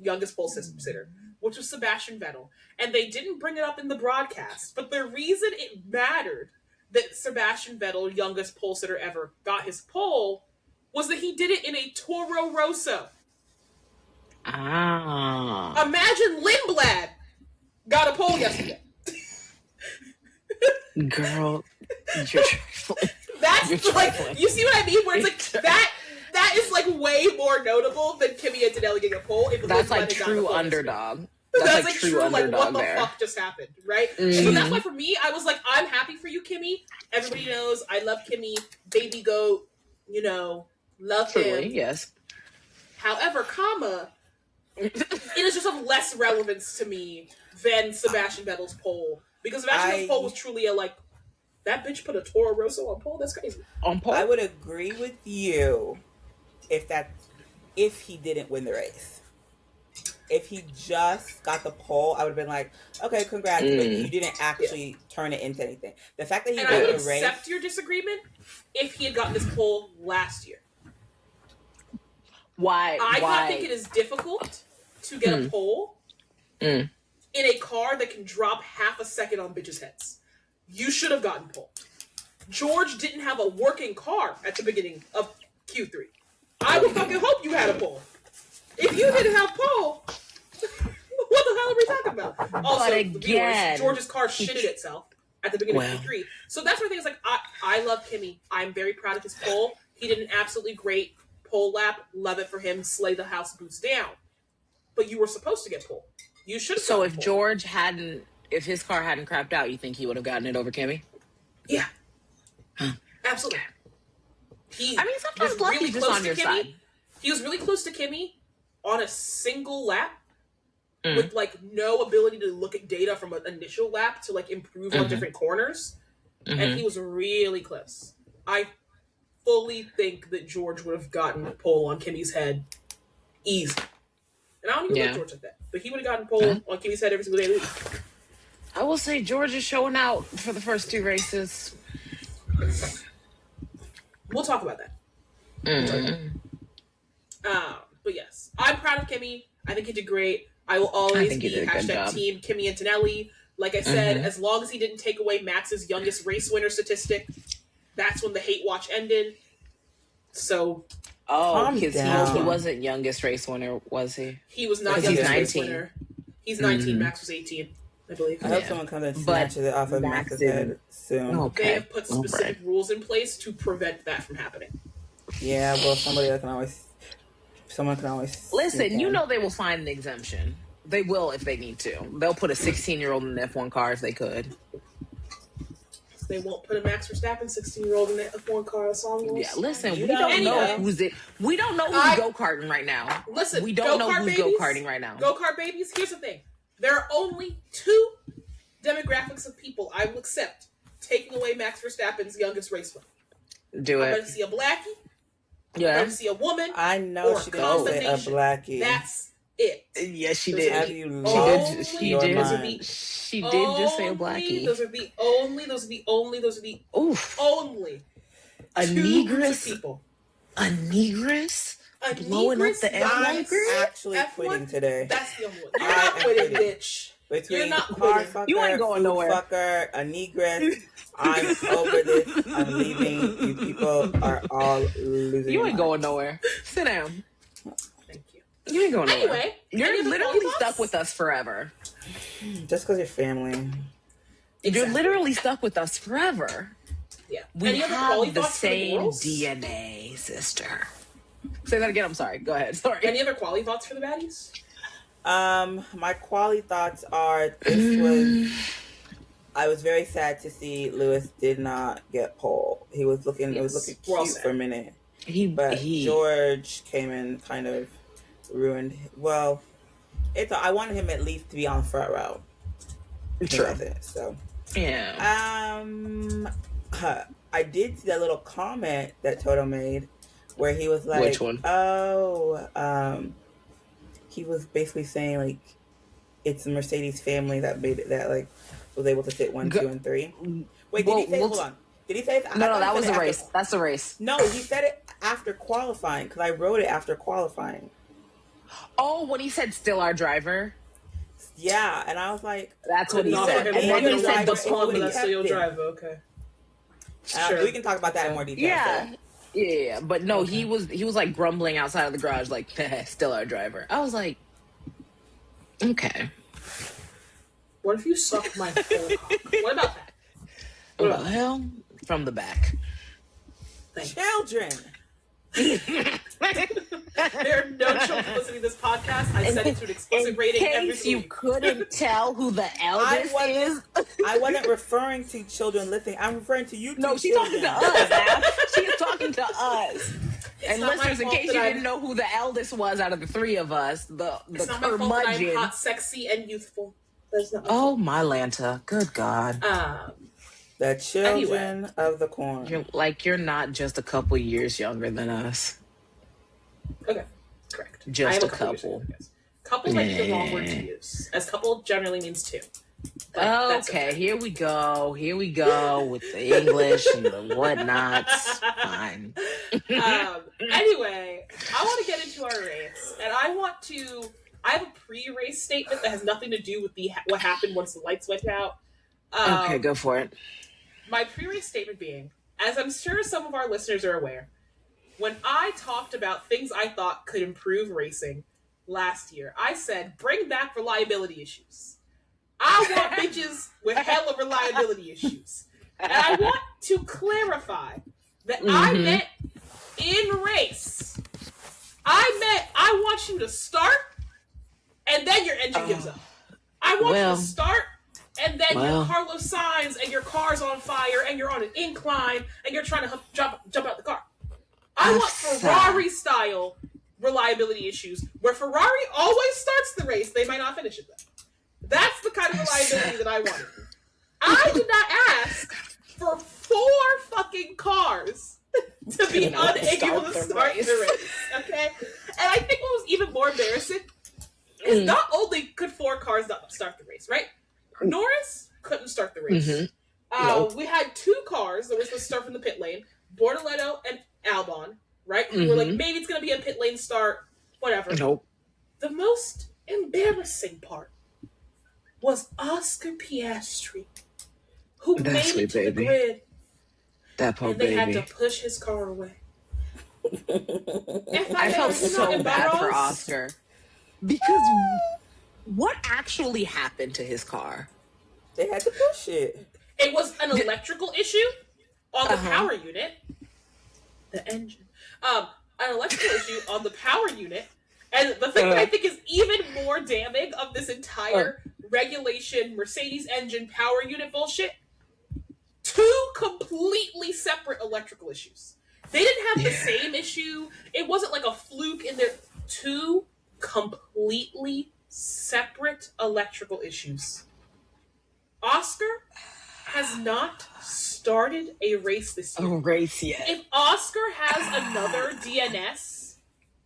youngest pole sitter, which was Sebastian Vettel. And they didn't bring it up in the broadcast, but the reason it mattered that Sebastian Vettel, youngest pole sitter ever, got his pole was that he did it in a Toro Rosso. Ah. Imagine Lindblad got a pole yesterday. Girl, you're trifling. That's you're like, trifling. you see what I mean? Where it's like, that is like way more notable than Kimi Antonelli getting a pole. That's like true underdog. That's like true underdog like, what the there. fuck just happened, right? So that's why for me, I was like, I'm happy for you, Kimi. Everybody knows I love Kimi. Baby goat, love him. Yes. However, it is just of less relevance to me than Sebastian Vettel's pole. Because Sebastian Vettel's pole was truly that bitch put a Toro Rosso on pole? That's crazy. On pole? I would agree with you if he didn't win the race. If he just got the pole, I would have been like, okay, congrats, but you didn't actually turn it into anything. The fact that he won the race... I would accept your disagreement if he had gotten his pole last year. Why? I think it is difficult to get a pole in a car that can drop half a second on bitches' heads. You should have gotten pole. George didn't have a working car at the beginning of Q3. I would fucking hope you had a pole. If you didn't have pole, what the hell are we talking about? Also, again, George's car shitted itself at the beginning of Q3. So that's where the thing is like, I love Kimi. I'm very proud of his pole. He did an absolutely great pole lap. Love it for him. Slay the house boots down. But you were supposed to get pole. You should have. So if George if his car hadn't crapped out, you think he would have gotten it over Kimi? Yeah. Absolutely. Sometimes luck is just on your side. He was really close to Kimi on a single lap with no ability to look at data from an initial lap to improve on different corners. And he was really close. I fully think that George would have gotten a pole on Kimi's head easy. And I don't even like George like that. But he would have gotten pole on Kimi's head every single day of the week. I will say George is showing out for the first 2 races. We'll talk about that. But yes, I'm proud of Kimi. I think he did great. I will always be hashtag team Kimi Antonelli. Like I said, as long as he didn't take away Max's youngest race winner statistic, that's when the hate watch ended. So, he wasn't youngest race winner, was he? He was not youngest race winner. He's 19. Max was 18, I believe. I hope someone comes and snatches it off of Max's head soon. Okay. They have put specific rules in place to prevent that from happening. Yeah, well, someone can always. Listen, they will find an exemption. They will if they need to. They'll put a 16-year-old in an F1 car if they could. They won't put a Max Verstappen 16-year-old in an F1 car. That's all. Yeah, listen, we don't know who's it. We don't know who's go-karting right now. Listen, we don't know who's go-karting right now. Go-kart babies. Here's the thing: there are only 2 demographics of people I will accept taking away Max Verstappen's youngest race winner. Do it. I'm going to see a blackie, Yeah. To see a woman. I know she didn't say a blackie. That's it. Yes, she did. Have you lost your mind? She did just say a blackie. Those are the only a negress people. A negress blowing up the I'm actually quitting today. That's the only one. You're not quitting, bitch. Between a car fucker, you ain't going nowhere. Fucker, a negress, I'm over this. I'm leaving. You people are all losing. You ain't going nowhere. Sit down. Thank you. You ain't going nowhere. Anyway, you're literally stuck with us forever. Just because you're family. Exactly. You're literally stuck with us forever. Yeah. We have the same DNA, sister. Say that again. I'm sorry. Go ahead. Sorry. Any other quality thoughts for the baddies? My quality thoughts are I was very sad to see Lewis did not get pole. It was looking cute for a minute. George came in kind of ruined. Well, I wanted him at least to be on the front row. True. So yeah. I did see that little comment that Toto made where he was like, which one? He was basically saying like it's the Mercedes family that made it, that like was able to fit 1, 2, and 3. Wait, did he say? Hold on. Did he say? No, that was the race. That's the race. No, he said it after qualifying because I wrote it after qualifying. Oh, when he said "still our driver." Yeah, and I was like, "That's what he said." And then he said the pole that's still your driver. Okay. Sure. We can talk about that in more detail. Yeah. So. Yeah, but no, he was like grumbling outside of the garage, like, still our driver. I was like, okay. What if you suck my whole cock? What about that? Well, from the back. Children. There are no children listening to this podcast. I set it to an explicit rating every single week. You couldn't tell who the eldest is. I wasn't referring to children listening. I'm referring to you two. No, she's talking to us, Al. She's talking to us. And listeners, in case you didn't know who the eldest was out of the three of us, the curmudgeon. I'm hot, sexy, and youthful. My Lanta. Good God. The children of the corn. You're not just a couple years younger than us. Okay, correct. Just a couple. Couple might be the wrong word to use, as couple generally means two. Okay, here we go with the English and the whatnots. Fine. Anyway, I want to get into our race, and I have a pre-race statement that has nothing to do with what happened once the lights went out. Okay, go for it. My pre-race statement being, as I'm sure some of our listeners are aware, when I talked about things I thought could improve racing last year, I said, bring back reliability issues. I want bitches with hella reliability issues. And I want to clarify that I meant in race. I want you to start, and then your engine gives up. I want you to start, and then your Carlos Sainz and your car's on fire, and you're on an incline, and you're trying to jump out the car. I want Ferrari-style reliability issues, where Ferrari always starts the race. They might not finish it, though. That's the kind of reliability that I wanted. I did not ask for 4 fucking cars to be unable to start the race, okay? And I think what was even more embarrassing is not only could 4 cars not start the race, right? Norris couldn't start the race. Nope. We had 2 cars that were supposed to start from the pit lane, Bortoletto and Albon, right? We were like, maybe it's going to be a pit lane start, whatever. Nope. The most embarrassing part was Oscar Piastri, who made it to the grid. That poor and they baby. had to push his car away. I felt so bad for Oscar. Because what actually happened to his car? They had to push it. It was an electrical issue on the power unit. The engine. An electrical issue on the power unit. And the thing that I think is even more damning of this entire regulation Mercedes engine power unit bullshit, 2 completely separate electrical issues. They didn't have the same issue. It wasn't like a fluke in there. 2 completely separate electrical issues. Oscar has not started a race this year. A race yet. If Oscar has another DNS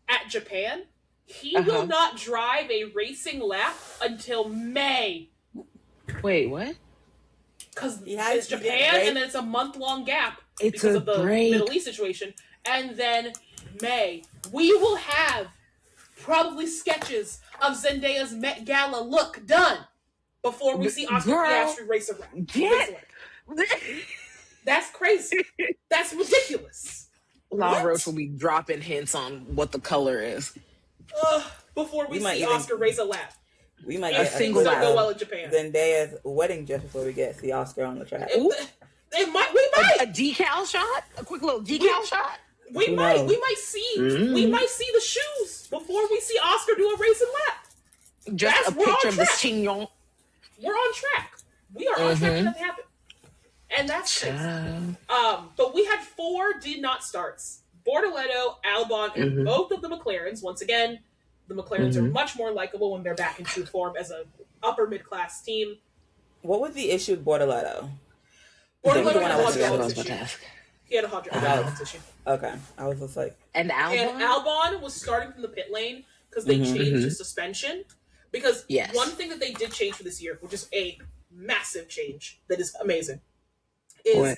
at Japan, he will not drive a racing lap until May. Wait, what? Because it's Japan, and then it's a month-long gap because of the break. Middle East situation. And then May, we will have probably sketches of Zendaya's Met Gala look done before we see Oscar Piastri race a lap. That's crazy. That's ridiculous. Lava Roach will be dropping hints on what the color is. Before we see Oscar race a lap. We might get things don't go well in Japan. Zendaya's wedding dress before we get the Oscar on the track. We might. A decal shot? A quick little decal shot? We might see the shoes before we see Oscar do a racing lap. Just a picture of the chignon. We're on track. We are on track for that to happen. And that's it. But we had 4 did not starts. Bortoleto, Albon, and both of the McLarens. Once again, the McLarens are much more likable when they're back in true form as an upper mid-class team. What was the issue with Bortoleto? Bortoleto had a hydraulics issue. He had a hydraulics issue. Okay. I was just like... And Albon was starting from the pit lane because they changed the suspension. Because one thing that they did change for this year, which is a massive change that is amazing, is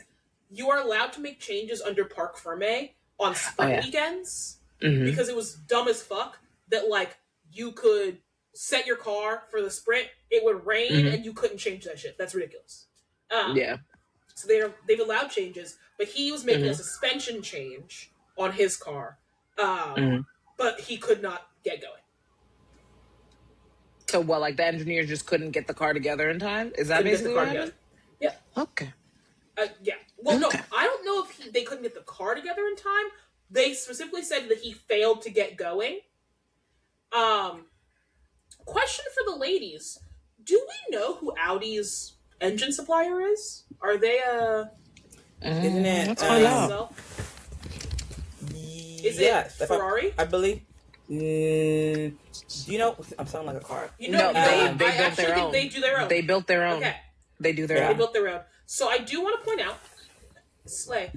you are allowed to make changes under Parc Ferme on sprint weekends because it was dumb as fuck that like you could set your car for the sprint, it would rain and you couldn't change that shit. That's ridiculous. So they've allowed changes, but he was making a suspension change on his car, but he could not get going. So what, like the engineers just couldn't get the car together in time? Is that basically what happened? Yeah. Okay. Yeah. Well, no, I don't know if they couldn't get the car together in time. They specifically said that he failed to get going. Question for the ladies. Do we know who Audi's engine supplier is? Are they Isn't it? Let's find out. Is it Ferrari? I believe. Do you know? I'm sounding like a car. You know, they built their own. They do their own. They built their own. Okay. They do their own. They built their own. So I do want to point out, that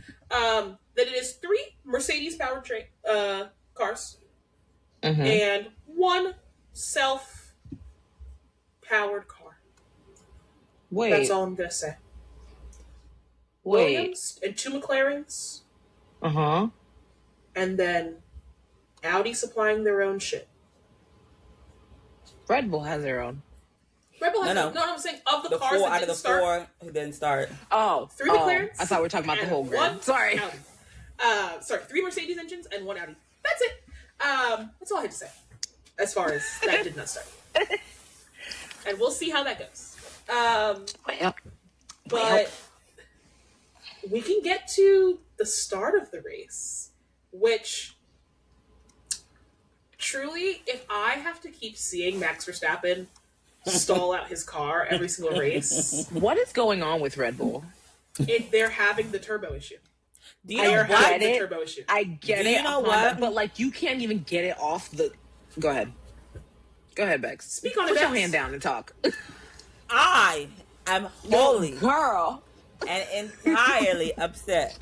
it is 3 Mercedes-powered cars and 1 self-powered car. Wait. That's all I'm going to say. Williams and 2 McLarens. And then Audi supplying their own shit. Red Bull has their own. Red Bull has no, I'm saying of the cars 4 that out of the 4 who didn't start. 3 McLarens. I thought we were talking about the whole grid. Sorry. 3 Mercedes engines and 1 Audi. That's it. That's all I had to say. As far as that did not start. And we'll see how that goes. But we can get to the start of the race, which truly, if I have to keep seeing Max Verstappen stall out his car every single race. What is going on with Red Bull? They're having the turbo issue. Do you know what? The turbo issue. I get it. You know what? But like, you can't even get it off the. Go ahead. Go ahead, Bex. Speak on it. Put your hand down and talk. I am wholly girl and entirely upset.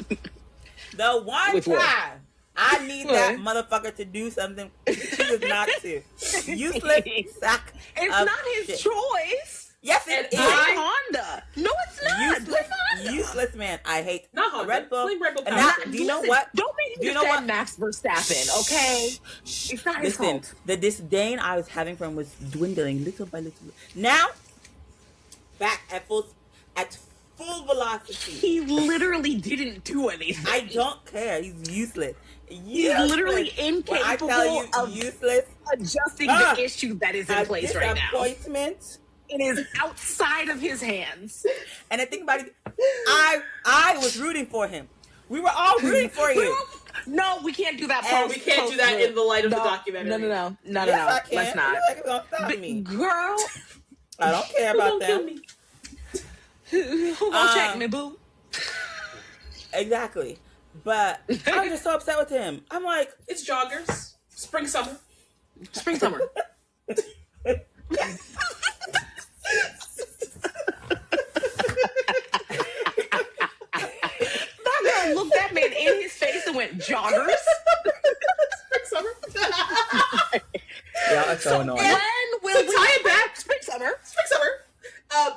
The one time I need that motherfucker to do something, he chooses not to. Useless sack. It's not his choice. Yes, it is. Honda. No, it's not. Useless man. I hate not Honda. Red Bull. Red Bull Do you know what? Don't make me defend Max Verstappen, okay? It's not his fault. The disdain I was having for him was dwindling little by little. Now, back at full velocity. He literally didn't do anything. I don't care. He's useless. He's literally incapable of useless adjusting the issue that is in place right now. Disappointment. It is outside of his hands. And the thing about it, I was rooting for him. We were all rooting for you. No, we can't do that. We can't do that in the light of the documentary. No. Yes, Let's not. Girl, I don't care about them. Who gonna check me, boo? Exactly. But I'm just so upset with him. I'm like, it's joggers. Spring, summer. so annoying. When will we tie it back? Spring summer.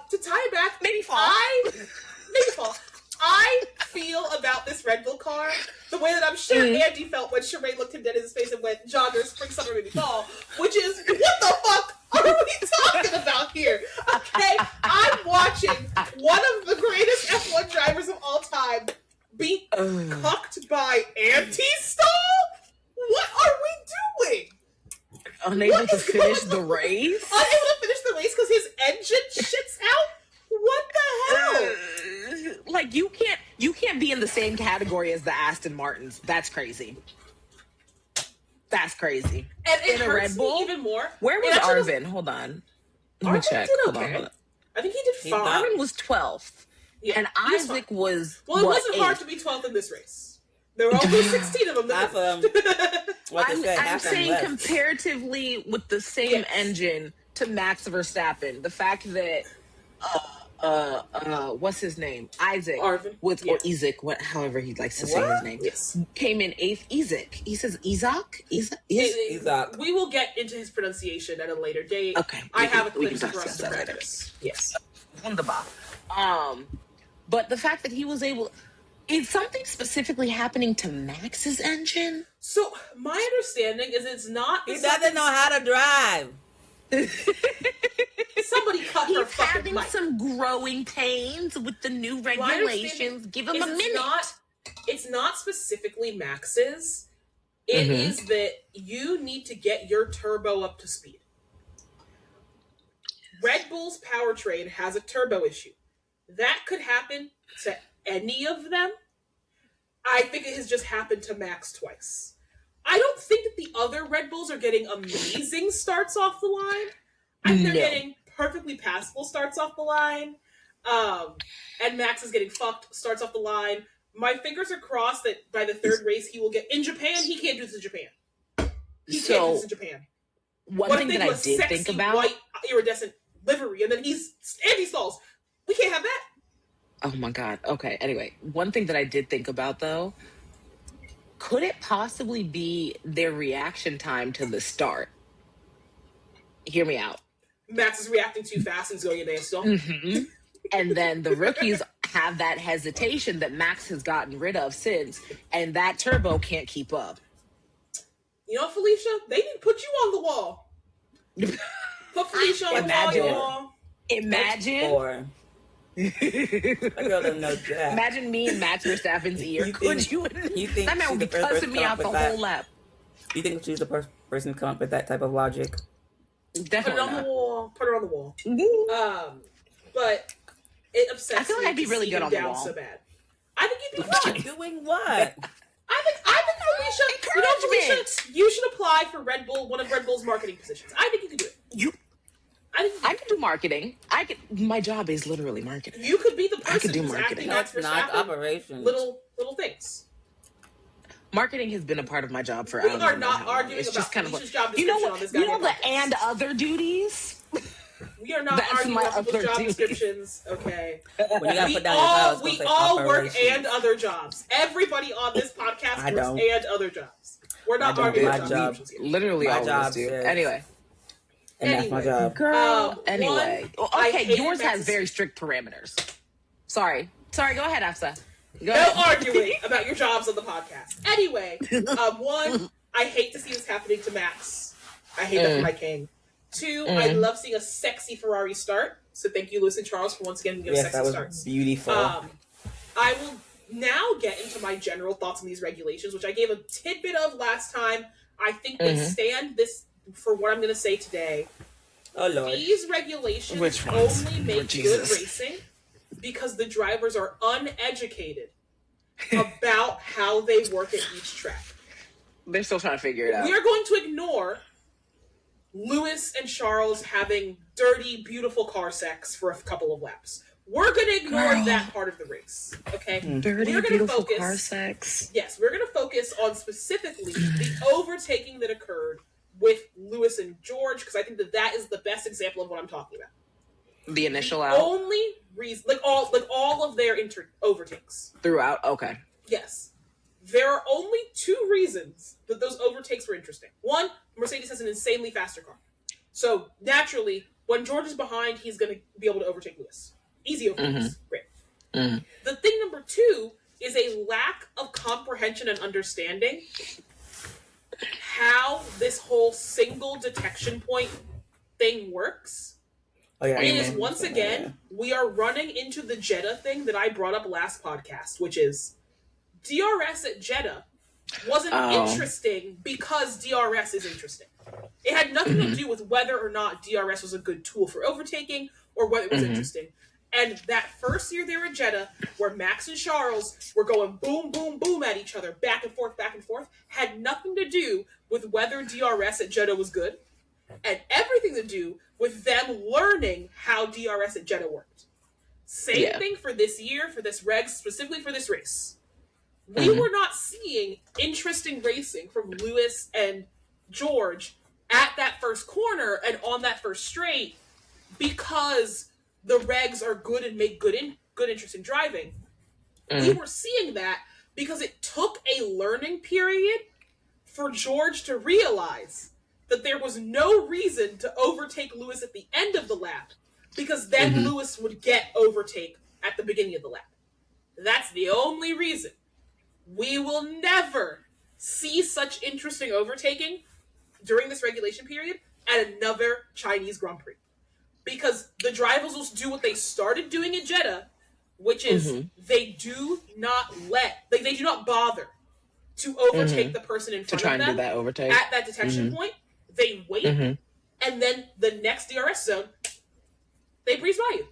To tie it back, maybe fall. I feel about this Red Bull car the way that I'm sure Andy felt when Sheree looked him dead in his face and went, "Jogger, spring, summer, maybe fall," which is, what the fuck are we talking about here? Okay, I'm watching one of the greatest F1 drivers of all time be cucked by anti-stall? What are we doing? Unable to finish the race? Unable to finish the race because his engine shits out? What the hell? Like, you can't be in the same category as the Aston Martins. That's crazy. That's crazy. And it in a hurts Red Bull? me even more. Where was Arvin? Hold on. Let me check. Did hold okay. on. I think he did fine. Arvin was 12th. Yeah, and Isaac was Well, it wasn't 8th? hard to be 12th in this race. There were only 16 of them. I'm saying comparatively with the same engine to Max Verstappen, the fact that what's his name? Isaac Arvin. or Isaac, however he likes to say his name. Yes. Came in 8th. Isaac. He says Isaac? Isaac. We will get into his pronunciation at a later date. Okay. I have a clip for us to practice. Yes. Wunderbar. But the fact that he was able... Is something specifically happening to Max's engine? So, my understanding is it's not... He doesn't know how to drive. Somebody cut her fucking having mic. some growing pains with the new regulations. Give him a minute. It's not specifically Max's. It is that you need to get your turbo up to speed. Red Bull's powertrain has a turbo issue. That could happen to any of them. I think it has just happened to Max twice. I don't think that the other Red Bulls are getting amazing starts off the line. I think they're getting perfectly passable starts off the line. And Max is getting fucked starts off the line. My fingers are crossed that by the third race he will get... In Japan, he can't do this in Japan. He can't do this in Japan. One thing that I did think about... white iridescent livery, and then Andy stalls. We can't have that. Oh my God. Okay. Anyway, one thing that I did think about though, could it possibly be their reaction time to the start? Hear me out. Max is reacting too fast and is going into a stall. And then the rookies have that hesitation that Max has gotten rid of since, and that turbo can't keep up. You know, Felicia, they didn't put you on the wall. Put Felicia on the wall. Imagine. That girl doesn't know that. Imagine me in Max Verstappen's ear. That man would be cussing me out the whole lap. Do you think she's the first person to come up with that type of logic? Definitely Put her on the wall. But it upsets me. I feel like I'd be really good on the wall. So bad. I think you'd be fine. Doing what? I think Felicia, you should apply for Red Bull, one of Red Bull's marketing positions. I think you can do it. I can do marketing. My job is literally marketing. You could be the person I could do who's marketing. acting That's not operations. Little things. Marketing has been a part of my job for. We are not arguing about Felicia's job description on this guy. You know the and other duties. We are not arguing about people's job descriptions. Okay. We all work and other jobs. Everybody on this podcast works and other jobs. We're not arguing about job descriptions here. Literally all of us do. Anyway. And that's my job. Girl, anyway. Okay, yours has very strict parameters. Sorry, go ahead, Afsa. No arguing about your jobs on the podcast. Anyway, one, I hate to see this happening to Max. I hate that for my king. Two, I love seeing a sexy Ferrari start. So thank you, Lewis and Charles, for once again giving sexy starts. Beautiful. I will now get into my general thoughts on these regulations, which I gave a tidbit of last time. I think they stand this for what I'm going to say today. Oh, Lord. These regulations only make good racing because the drivers are uneducated about how they work at each track. They're still trying to figure it out. We are going to ignore Lewis and Charles having dirty, beautiful car sex for a couple of laps. We're going to ignore that part of the race, okay? Dirty, beautiful car sex. Yes, we're going to focus on specifically the overtaking that occurred with Lewis and George, because I think that is the best example of what I'm talking about. The initial out? Only reason, all of their overtakes. Throughout? Okay. Yes. There are only two reasons that those overtakes were interesting. One, Mercedes has an insanely faster car. So naturally, when George is behind, he's going to be able to overtake Lewis. Easy over Lewis. Great. The thing number 2 is a lack of comprehension and understanding how this whole single detection point thing works. Oh, yeah, it is once again, we are running into the Jeddah thing that I brought up last podcast, which is DRS at Jeddah wasn't interesting because DRS is interesting. It had nothing to do with whether or not DRS was a good tool for overtaking or whether it was interesting. And that first year they were at Jeddah, where Max and Charles were going boom, boom, boom at each other, back and forth, had nothing to do with whether DRS at Jeddah was good, and everything to do with them learning how DRS at Jeddah worked. Same thing for this year, for this reg, specifically for this race. We were not seeing interesting racing from Lewis and George at that first corner and on that first straight because the regs are good and make good interesting driving. We were seeing that because it took a learning period for George to realize that there was no reason to overtake Lewis at the end of the lap, because then Lewis would get overtake at the beginning of the lap. That's the only reason. We will never see such interesting overtaking during this regulation period at another Chinese Grand Prix. Because the drivers will do what they started doing in Jeddah, which is they do not bother to overtake the person in front of them at that detection point. They wait, and then the next DRS zone, they breeze by you.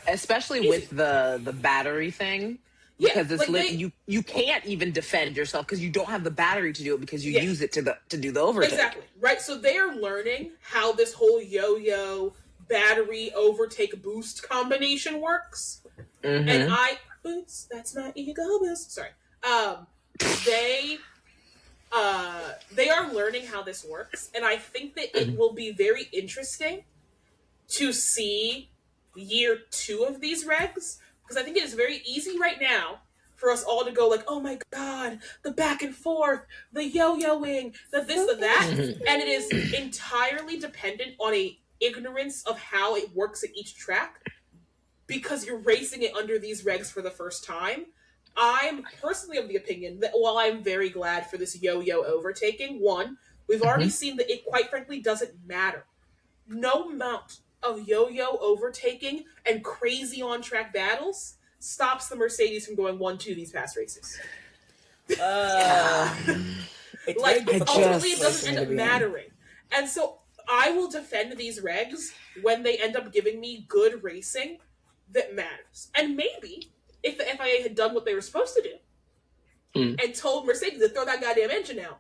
Especially easy. With the battery thing. Because it's you can't even defend yourself because you don't have the battery to do it because you use it to do the overtake. Exactly. Right. So they are learning how this whole yo-yo battery overtake boost combination works. And that's my ego boost. Sorry. They are learning how this works, and I think that it will be very interesting to see year 2 of these regs, because I think it is very easy right now for us all to go like, oh my god, the back and forth, the yo-yoing, the this, the that, and it is entirely dependent on a ignorance of how it works at each track, because you're racing it under these regs for the first time. I'm personally of the opinion that while I'm very glad for this yo-yo overtaking, one, we've already seen that it quite frankly doesn't matter. No amount of yo-yo overtaking and crazy on-track battles stops the Mercedes from going 1-2 these past races. Ultimately, it doesn't end up mattering. And so I will defend these regs when they end up giving me good racing that matters. And maybe if the FIA had done what they were supposed to do and told Mercedes to throw that goddamn engine out,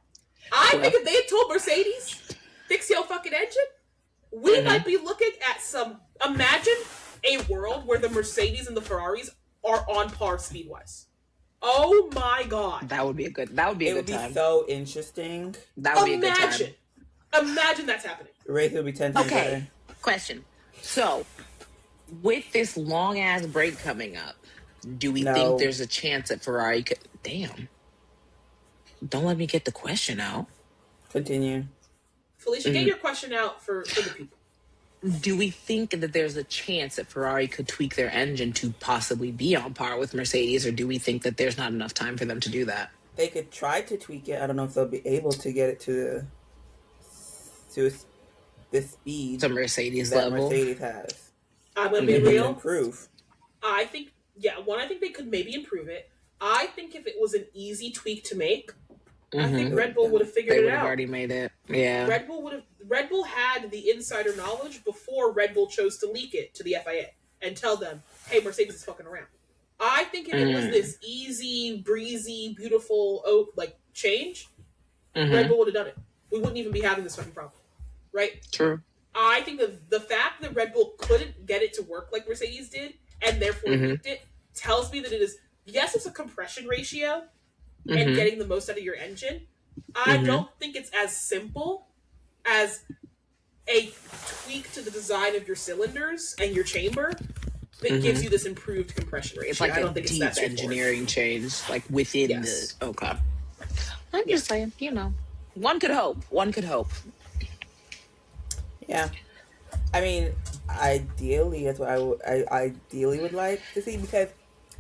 I think if they had told Mercedes, fix your fucking engine, we might be looking at imagine a world where the Mercedes and the Ferraris are on par speed-wise. Oh my god. That would be a good time. It would be so interesting. That would be a good time. Imagine that's happening. Race would be 10 times better. Question. So, with this long-ass break coming up, do we think there's a chance that Ferrari could... Damn. Don't let me get the question out. Continue. Felicia, get your question out for the people. Do we think that there's a chance that Ferrari could tweak their engine to possibly be on par with Mercedes, or do we think that there's not enough time for them to do that? They could try to tweak it. I don't know if they'll be able to get it to the speed to Mercedes that level Mercedes has. I'm going to be real. Improve. I think, I think they could maybe improve it. I think if it was an easy tweak to make, I think Red Bull would have figured it out. Already made it. Yeah. Red Bull had the insider knowledge before Red Bull chose to leak it to the FIA and tell them, "Hey, Mercedes is fucking around." I think if it was this easy, breezy, beautiful change, Red Bull would have done it. We wouldn't even be having this fucking problem, right? True. I think the fact that Red Bull couldn't get it to work like Mercedes did, and therefore leaked it, tells me that it is, yes, it's a compression ratio and getting the most out of your engine. I don't think it's as simple as a tweak to the design of your cylinders and your chamber that gives you this improved compression ratio. It's like a deep engineering change, like within the... Okay. I'm just saying, one could hope. Yeah. I mean, ideally, that's what I ideally would like to see, because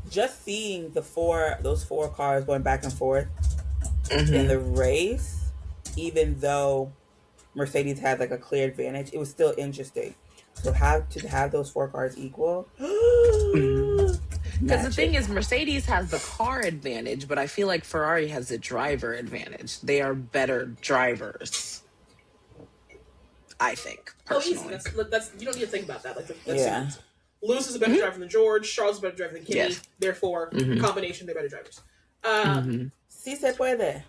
just seeing those four cars going back and forth in the race, even though Mercedes had like a clear advantage, it was still interesting. So have those four cars equal. Because the thing is, Mercedes has the car advantage, but I feel like Ferrari has the driver advantage. They are better drivers, I think, personally. Easy. That's you don't need to think about that. Like that's yeah. Lewis is a better driver than George. Charles is a better driver than Kimi. Yes. Therefore, combination, they're better drivers. Si se puede.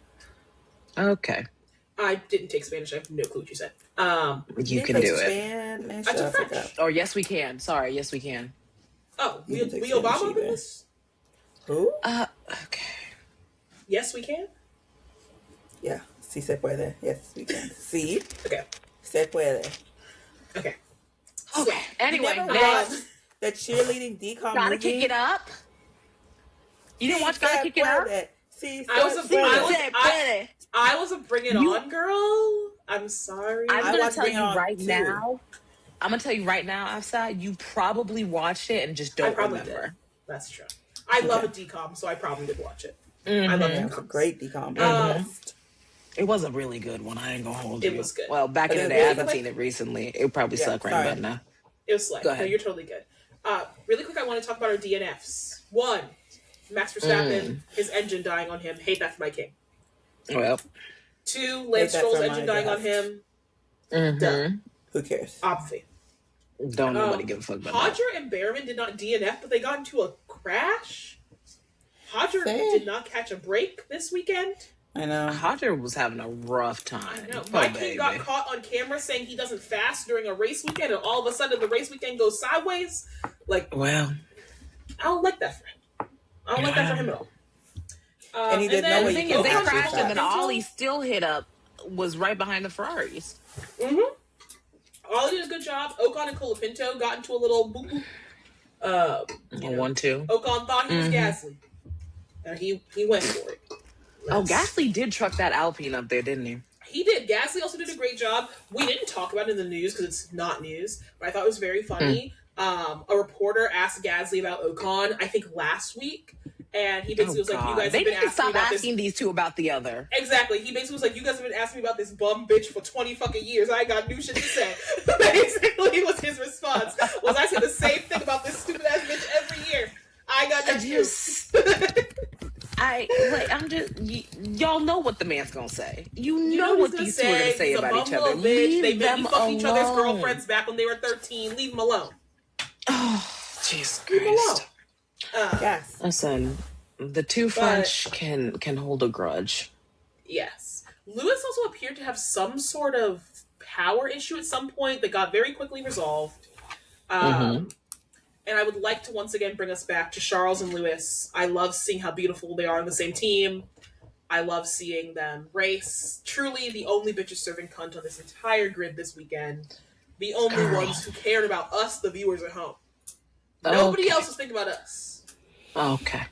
Okay. I didn't take Spanish. I have no clue what you said. You can do Spanish. I took French. Oh, yes, we can. Sorry, yes, we can. Oh, we Obama in this? Who? Okay. Yes, we can? Yeah. Si se puede. Yes, we can. Si. Okay. Se puede. Okay. Okay. Anyway, the cheerleading decom Gotta movie. Kick It Up. You didn't watch Gotta Kick It Up? I was a Bring It On girl. I'm sorry. I'm gonna tell you right now. I'm gonna tell you right now, outside, you probably watched it and just don't remember. Did. That's true. I love a decom, so I probably did watch it. I love it. It was a great decom. It was a really good one. I ain't gonna hold you. It was good. Well, back in the day, I haven't seen it recently. It probably sucked right about now. It was slick. No, you're totally good. Really quick, I want to talk about our DNFs. 1, Max Verstappen, his engine dying on him. Hate that for my king. Well. 2, Lance Stroll's engine dying on him. Done. Who cares? Obviously. Don't nobody give a fuck about Hodger and Behrman did not DNF, but they got into a crash. Hodger did not catch a break this weekend. I know. Hodger was having a rough time. I know. My king got caught on camera saying he doesn't fast during a race weekend, and all of a sudden the race weekend goes sideways. Like, well, I don't like that for him. I don't like that for him at all. And he didn't know the thing is, they crashed and then Ollie still hit up, was right behind the Ferraris. Ollie did a good job. Ocon and Colapinto got into a little boop. 1-2. Ocon thought he was Gasly. And he went for it. Gasly did truck that Alpine up there, didn't he? He did. Gasly also did a great job. We didn't talk about it in the news because it's not news, but I thought it was very funny. A reporter asked Gasly about Ocon, I think last week, and he basically was like, "You guys have been asking these two about the other." Exactly. He basically was like, "You guys have been asking me about this bum bitch for 20 fucking years. I ain't got new shit to say." Basically, was his response. Was I say the same thing about this stupid ass bitch every year? I got nothing. Y'all know what the man's gonna say. You know what these two are gonna say about each other. Bitch. They made me fuck each other's girlfriends back when they were 13. Leave them alone. Oh, Jesus Christ. Leave them alone. Yes. Listen, the two French can hold a grudge. Yes. Lewis also appeared to have some sort of power issue at some point that got very quickly resolved. And I would like to once again bring us back to Charles and Lewis. I love seeing how beautiful they are on the same team. I love seeing them race. Truly the only bitches serving cunt on this entire grid this weekend. The only ones who cared about us, the viewers at home. Nobody else is thinking about us. Okay.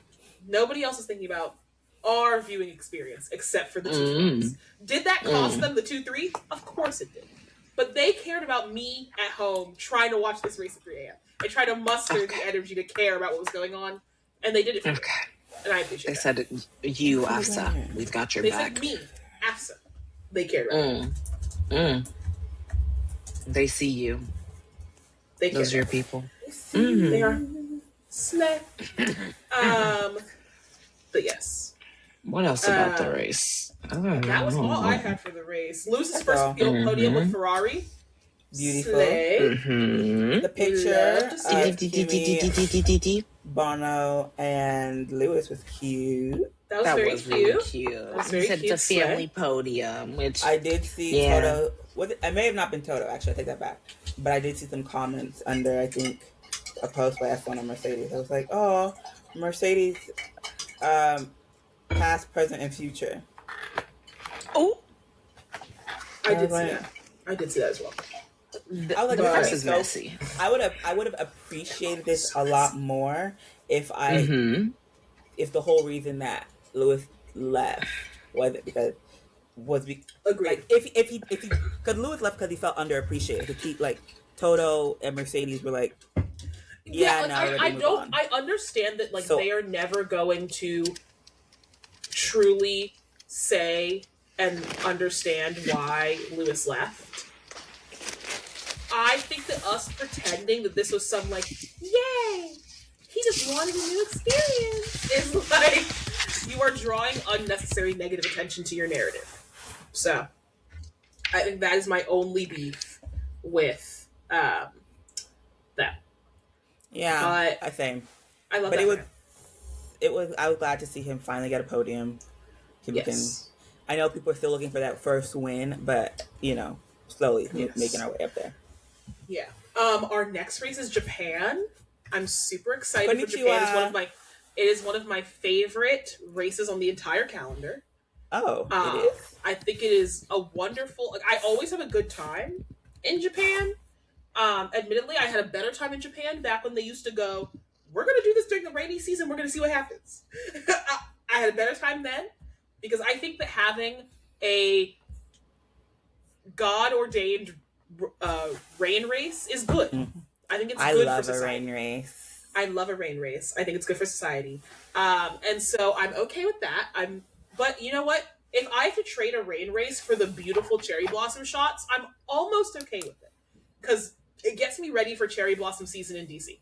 Nobody else is thinking about our viewing experience except for the two ones. Did that cost them the 2-3? Of course it did. But they cared about me at home trying to watch this race at 3 a.m. and try to muster the energy to care about what was going on. And they did it for me. And I appreciate that. They said, you, Afsa, we've got your back. They said me, Afsa. They cared about me. They see you. Those are your people. They are slay. But yes. What else about the race? That was all I had for the race. Lewis's first podium with Ferrari. Beautiful. The picture of Kimi, Bono, and Lewis was cute. That was very really cute. That was very said cute. It's a family podium, which I did see Toto. I may have not been Toto, actually, I take that back. But I did see some comments under, I think, a post by F1 on Mercedes. I was like, oh, Mercedes, past, present, and future. Oh! I did see that. I did see that as well. I was like, this is messy. I would have appreciated this a lot more if if the whole reason that Lewis left was it because Agreed. Like if he because Lewis left because he felt underappreciated. To keep like Toto and Mercedes were like, I understand that they are never going to truly say and understand why Lewis left. I think that us pretending that this was some yay, he just wanted a new experience is you are drawing unnecessary negative attention to your narrative. So I think that is my only beef with that. Yeah, I think. I love but that. It was. I was glad to see him finally get a podium. I know people are still looking for that first win, but slowly making our way up there. Yeah. Our next race is Japan. I'm super excited for Japan. It is one of my favorite races on the entire calendar. Oh, it is? I think it is a wonderful... I always have a good time in Japan. Admittedly, I had a better time in Japan back when they used to go, we're going to do this during the rainy season, we're going to see what happens. I had a better time then, because I think that having a God-ordained rain race is good. Mm-hmm. I think it's good for society. I love a rain race. I think it's good for society. And so I'm okay with that. But you know what? If I have to trade a rain race for the beautiful cherry blossom shots, I'm almost okay with it. Because it gets me ready for cherry blossom season in DC.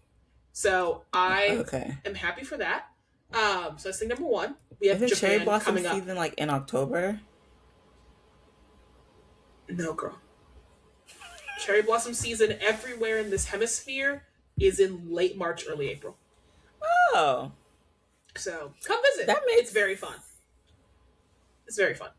So I am happy for that. So that's thing number one. We have Japan cherry blossom coming up. season in October? No, girl. Cherry blossom season everywhere in this hemisphere is in late March, early April. Oh. So come visit. It's very fun. It's very fun.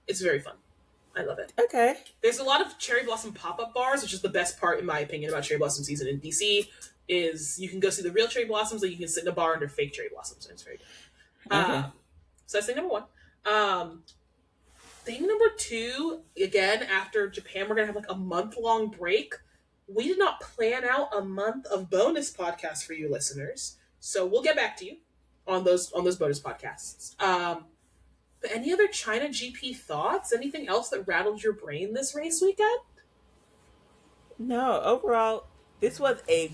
I love it. Okay. There's a lot of cherry blossom pop-up bars, which is the best part, in my opinion, about cherry blossom season in DC, is you can go see the real cherry blossoms, or you can sit in a bar under fake cherry blossoms, and it's very good. Okay. So that's thing number one. Thing number two, again, after Japan, we're going to have a month-long break. We did not plan out a month of bonus podcasts for you listeners, so we'll get back to you on those bonus podcasts. But any other China GP thoughts? Anything else that rattled your brain this race weekend? No, overall, this was a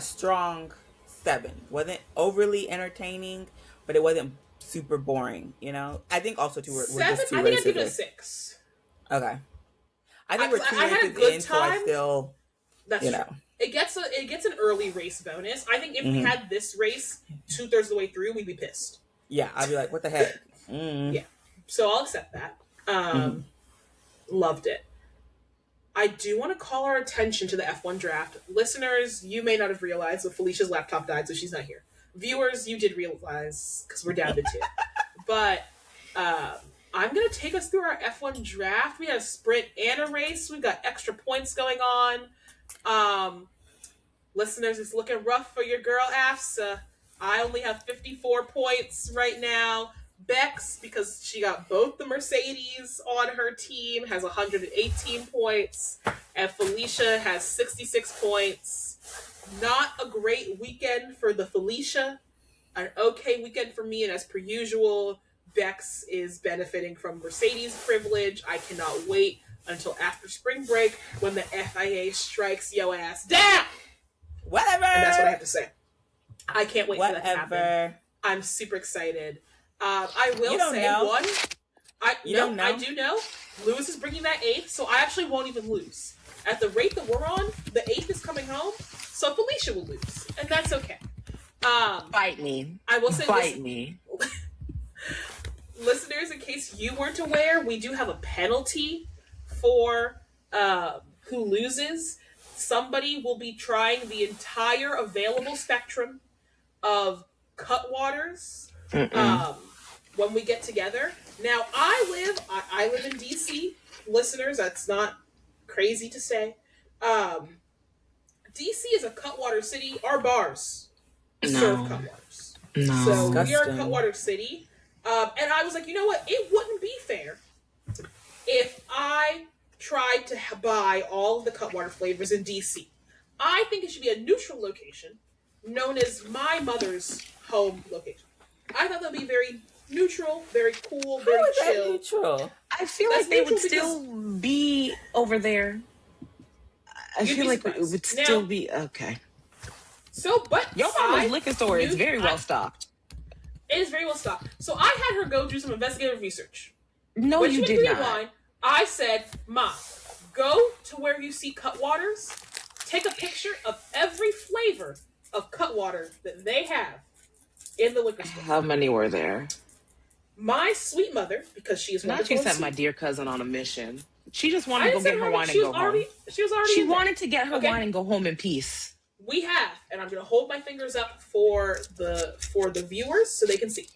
strong 7. Wasn't overly entertaining, but it wasn't super boring, I think also we're just 2 races. I think I'd give it a 6. Okay. I think we're 2 races in, so I still, That's true. It gets an early race bonus. I think if we had this race 2/3 of the way through, we'd be pissed. Yeah, I'd be like, what the heck? Yeah. So I'll accept that. Loved it. I do want to call our attention to the F1 draft. Listeners, you may not have realized, but Felicia's laptop died, so she's not here. Viewers, you did realize, because we're down to 2. But I'm going to take us through our F1 draft. We have a sprint and a race. We've got extra points going on. Listeners, it's looking rough for your girl, AFSA. I only have 54 points right now. Bex, because she got both the Mercedes on her team, has 118 points. And Felicia has 66 points. Not a great weekend for the Felicia. An okay weekend for me, and as per usual, Bex is benefiting from Mercedes privilege. I cannot wait until after spring break when the FIA strikes yo ass down. Whatever. And that's what I have to say. I can't wait for that to happen. I'm super excited. I will say one. I do know. Lewis is bringing that 8th, so I actually won't even lose. At the rate that we're on, the 8th is coming home, so Felicia will lose, and that's okay. Fight me. I will say, fight me. Listeners, in case you weren't aware, we do have a penalty for who loses. Somebody will be trying the entire available spectrum of Cutwaters when we get together. Now, I live in DC. Listeners, that's not crazy to say. DC is a Cutwater city. Our bars serve Cutwaters. No. So we are a Cutwater city. And I was like, you know what? It wouldn't be fair if I tried to buy all of the Cutwater flavors in DC. I think it should be a neutral location known as my mother's home location. I thought that would be very neutral, very cool, very chill. Neutral? I feel like they would still be over there. I feel like it would still be okay. So, but your mama's liquor store is very well stocked. It is very well stocked. So I had her go do some investigative research. No, when you did not. Wine, I said, "Ma, go to where you see Cutwaters. Take a picture of every flavor of Cutwater that they have in the liquor store." How many were there? My sweet mother, because she is wonderful. Not you sent my dear cousin on a mission. She just wanted to go get her wine and go home. She wanted to get her wine and go home in peace. We have, and I'm going to hold my fingers up for the viewers so they can see.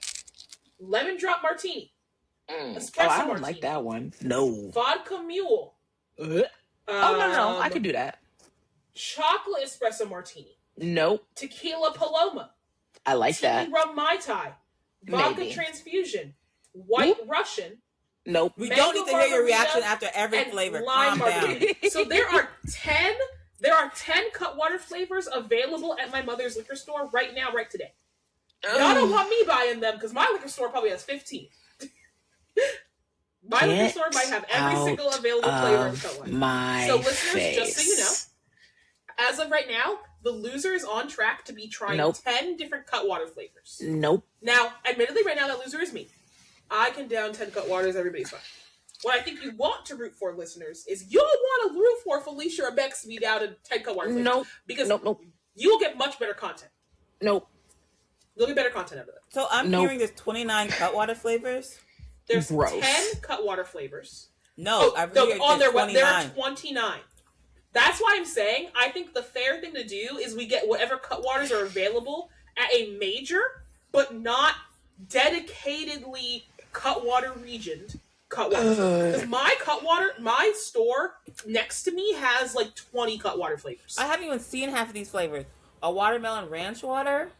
Lemon drop martini. Espresso I don't martini, like that one. No. Vodka mule. Oh no, I could do that. Chocolate espresso martini. Nope. Tequila Paloma. I like Tiki that. Rum Mai Tai. Vodka transfusion. White Russian. Nope. We don't need to hear your reaction after every flavor. Calm down. So there are 10 Cutwater flavors available at my mother's liquor store right now, right today. Y'all don't want me buying them because my liquor store probably has 15. My liquor store might have every single available flavor of Cutwater. So listeners, just so you know, as of right now, the loser is on track to be trying 10 different Cutwater flavors. Nope. Now, admittedly, right now that loser is me. I can down 10 Cutwaters, everybody's fine. What I think you want to root for, listeners, is you'll want to root for Felicia or Bex to be down to 10 Cutwater flavors. Nope. Because you'll get much better content. Nope. You'll get better content out of it. So I'm hearing there's 29 Cutwater flavors? There's 10 Cutwater flavors. No, I've heard on their web, there are 29. 29. That's why I'm saying I think the fair thing to do is we get whatever Cutwaters are available at a major, but not dedicatedly Cutwater regioned Cutwater. Because my store next to me has like 20 Cutwater flavors. I haven't even seen half of these flavors. A watermelon ranch water?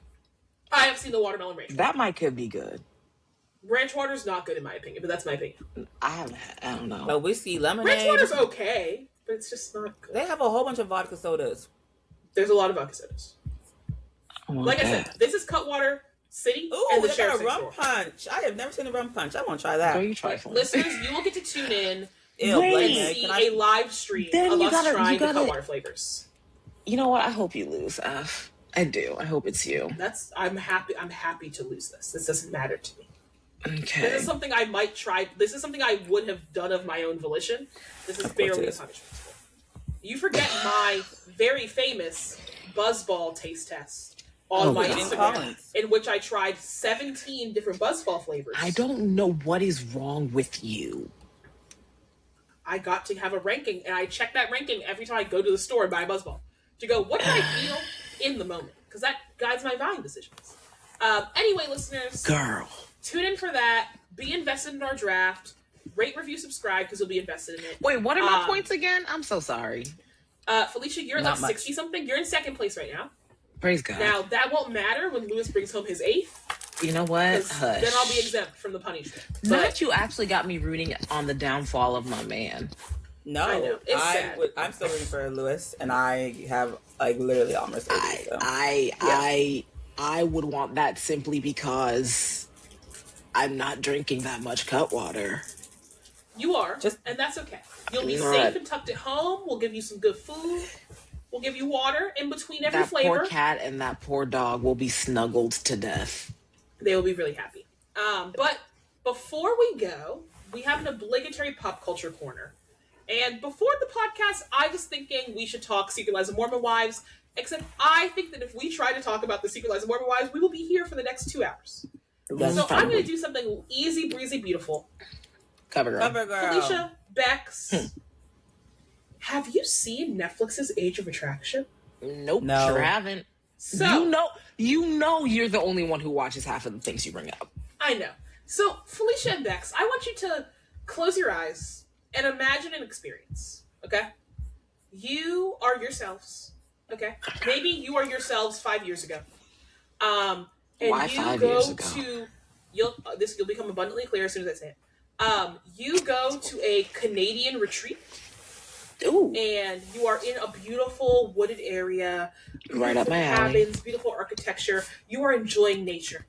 I have seen the watermelon ranch. That could be good. Ranch water's not good in my opinion, but that's my opinion. I don't know. But whiskey, lemonade. Ranch water's okay, but it's just not good. They have a whole bunch of vodka sodas. There's a lot of vodka sodas. Like I said, this is Cutwater City. Ooh, and the they got a rum punch. I have never seen a rum punch. I want to try that. Go you try listeners, you will get to tune in and see a live stream of us trying the Cutwater flavors. You know what? I hope you lose. I do. I hope it's you. I'm happy to lose this. This doesn't matter to me. Okay. This is something I might try. This is something I would have done of my own volition. This is barely a punishment. You forget my very famous Buzzball taste test on my Instagram, in which I tried 17 different Buzzball flavors. I don't know what is wrong with you. I got to have a ranking, and I check that ranking every time I go to the store and buy a Buzzball to go, what do I feel in the moment? Because that guides my buying decisions. Anyway, listeners, tune in for that. Be invested in our draft. Rate, review, subscribe because you'll be invested in it. Wait, what are my points again? I'm so sorry. Felicia, you're like 60 something. You're in second place right now. Praise God. Now that won't matter when Lewis brings home his 8th. You know what? Hush. Then I'll be exempt from the punishment. Not you actually got me rooting on the downfall of my man. No, I know. It's sad. I'm still rooting for Lewis, and I have like literally all Mercedes. I would want that simply because I'm not drinking that much Cutwater. You are, and that's okay. You'll be safe and tucked at home. We'll give you some good food. We'll give you water in between every flavor. That poor cat and that poor dog will be snuggled to death. They will be really happy. But before we go, we have an obligatory pop culture corner. And before the podcast, I was thinking we should talk Secret Lives of Mormon Wives. Except I think that if we try to talk about the Secret Lives of Mormon Wives, we will be here for the next 2 hours. So I'm going to do something easy, breezy, beautiful. Cover girl. Felicia, Bex, have you seen Netflix's Age of Attraction? Nope, sure haven't. So you know you're the only one who watches half of the things you bring up. I know. So Felicia and Bex, I want you to close your eyes and imagine an experience. Okay, you are yourselves. Okay, maybe you are yourselves 5 years ago. And why you 5 go years ago? to you'll become abundantly clear as soon as I say it. You go to a Canadian retreat. Ooh. And you are in a beautiful wooded area. Right up my alley. Cabins, beautiful architecture. You are enjoying nature.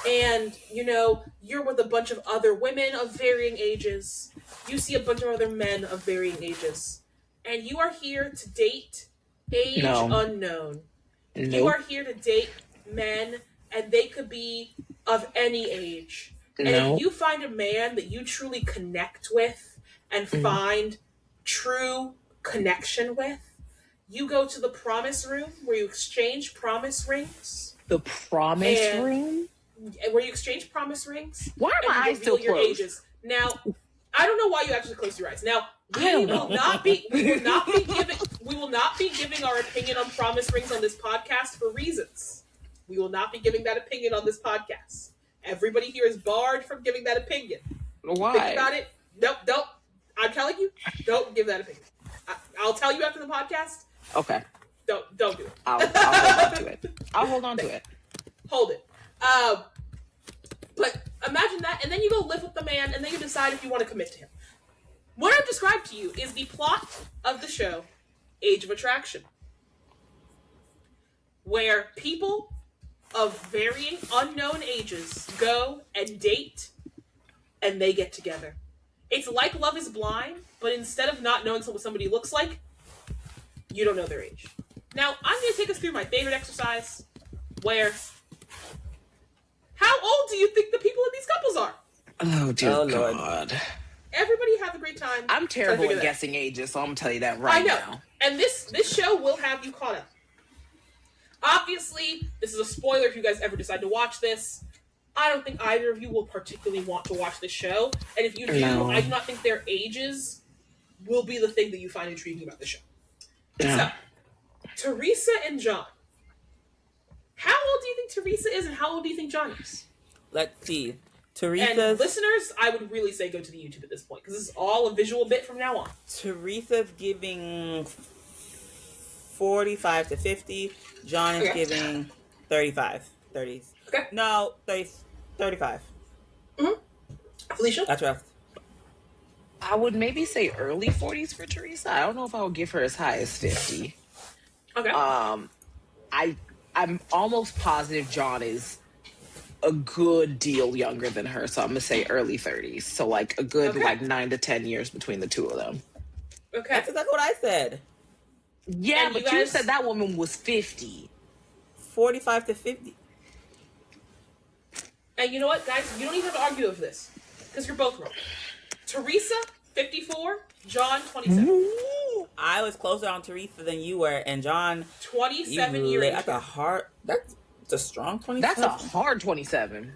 and you're with a bunch of other women of varying ages. You see a bunch of other men of varying ages, and you are here to date age unknown. Nope. You are here to date men, and they could be of any age. And if you find a man that you truly connect with and find true connection with, you go to the promise room where you exchange promise rings. The promise room? Where you exchange promise rings. Why are my eyes still closed? Ages. Now, I don't know why you actually closed your eyes. Now, we will not be giving our opinion on promise rings on this podcast for reasons. We will not be giving that opinion on this podcast. Everybody here is barred from giving that opinion. Why? Think about it. Nope, don't. I'm telling you, don't give that opinion. I'll tell you after the podcast. Okay. Don't do it. I'll hold on to it. I'll hold on to it. Hold it. But imagine that, and then you go live with the man, and then you decide if you want to commit to him. What I've described to you is the plot of the show, Age of Attraction, where people of varying unknown ages go and date, and they get together. It's like Love is Blind, but instead of not knowing what somebody looks like, you don't know their age. Now, I'm going to take us through my favorite exercise, where... How old do you think the people in these couples are? Oh, dear God. Everybody have a great time. I'm terrible at guessing ages, so I'm going to tell you that right now. I know. And this show will have you caught up. Obviously, this is a spoiler if you guys ever decide to watch this. I don't think either of you will particularly want to watch this show. And if you do, I do not think their ages will be the thing that you find intriguing about the show. No. So, Teresa and John. How old do you think Teresa is, and how old do you think John is? Let's see. Teresa. And listeners, I would really say go to the YouTube at this point, because this is all a visual bit from now on. Teresa's giving 45 to 50. John is giving 35. 30s. Okay. No, 30, 35. Mm-hmm. Felicia? That's rough. I would maybe say early 40s for Teresa. I don't know if I would give her as high as 50. Okay. I'm almost positive John is a good deal younger than her, so I'm going to say early 30s. So, like, a good, 9 to 10 years between the two of them. Okay. That's exactly what I said. Yeah, and but you said that woman was 50. 45 to 50. And you know what, guys? You don't even have to argue over this, because you're both wrong. Teresa, 54. John, 27. Ooh, I was closer on Teresa than you were, and John... 27 years. That's a hard... That's a strong 27. That's a hard 27.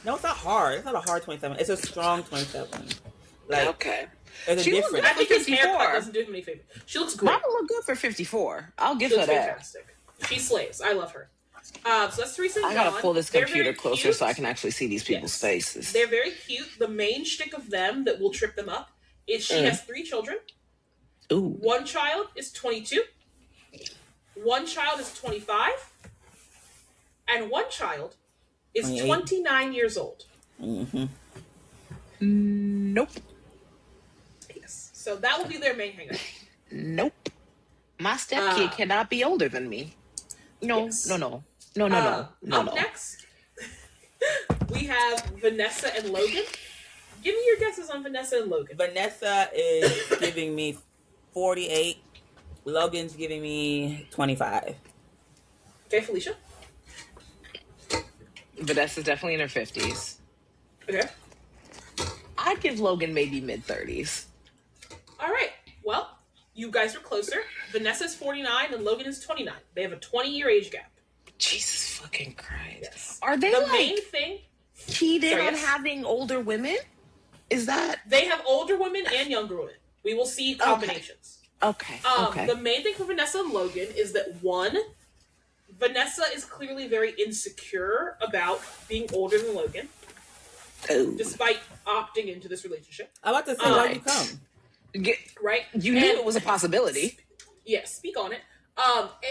No, it's not hard. It's not a hard 27. It's a strong 27. Like, okay. There's a difference. I think his haircut doesn't do him any favor. She looks great. Mama look good for 54. I'll give her that. Fantastic. She slays. I love her. So that's Teresa and John. I gotta pull this computer closer so I can actually see these people's faces. They're very cute. The main shtick of them that will trip them up is she has 3 children. Ooh. One child is 22. One child is 25. And one child is 29 years old. Mm-hmm. Nope. Yes. So that will be their main hang-up. Nope. My stepkid cannot be older than me. No. Up next, we have Vanessa and Logan. Give me your guesses on Vanessa and Logan. Vanessa is giving me 48. Logan's giving me 25. Okay, Felicia? Vanessa's definitely in her 50s. Okay. I'd give Logan maybe mid-30s. All right. Well, you guys are closer. Vanessa's 49 and Logan is 29. They have a 20-year age gap. Jesus fucking Christ. Yes. Are they the main thing cheated on having older women? Is that... They have older women and younger women. We will see combinations. Okay. The main thing for Vanessa and Logan is that, one, Vanessa is clearly very insecure about being older than Logan. Oh. Despite opting into this relationship. I'm about to say, why you come? Right? You knew it was a possibility. Yes, speak on it.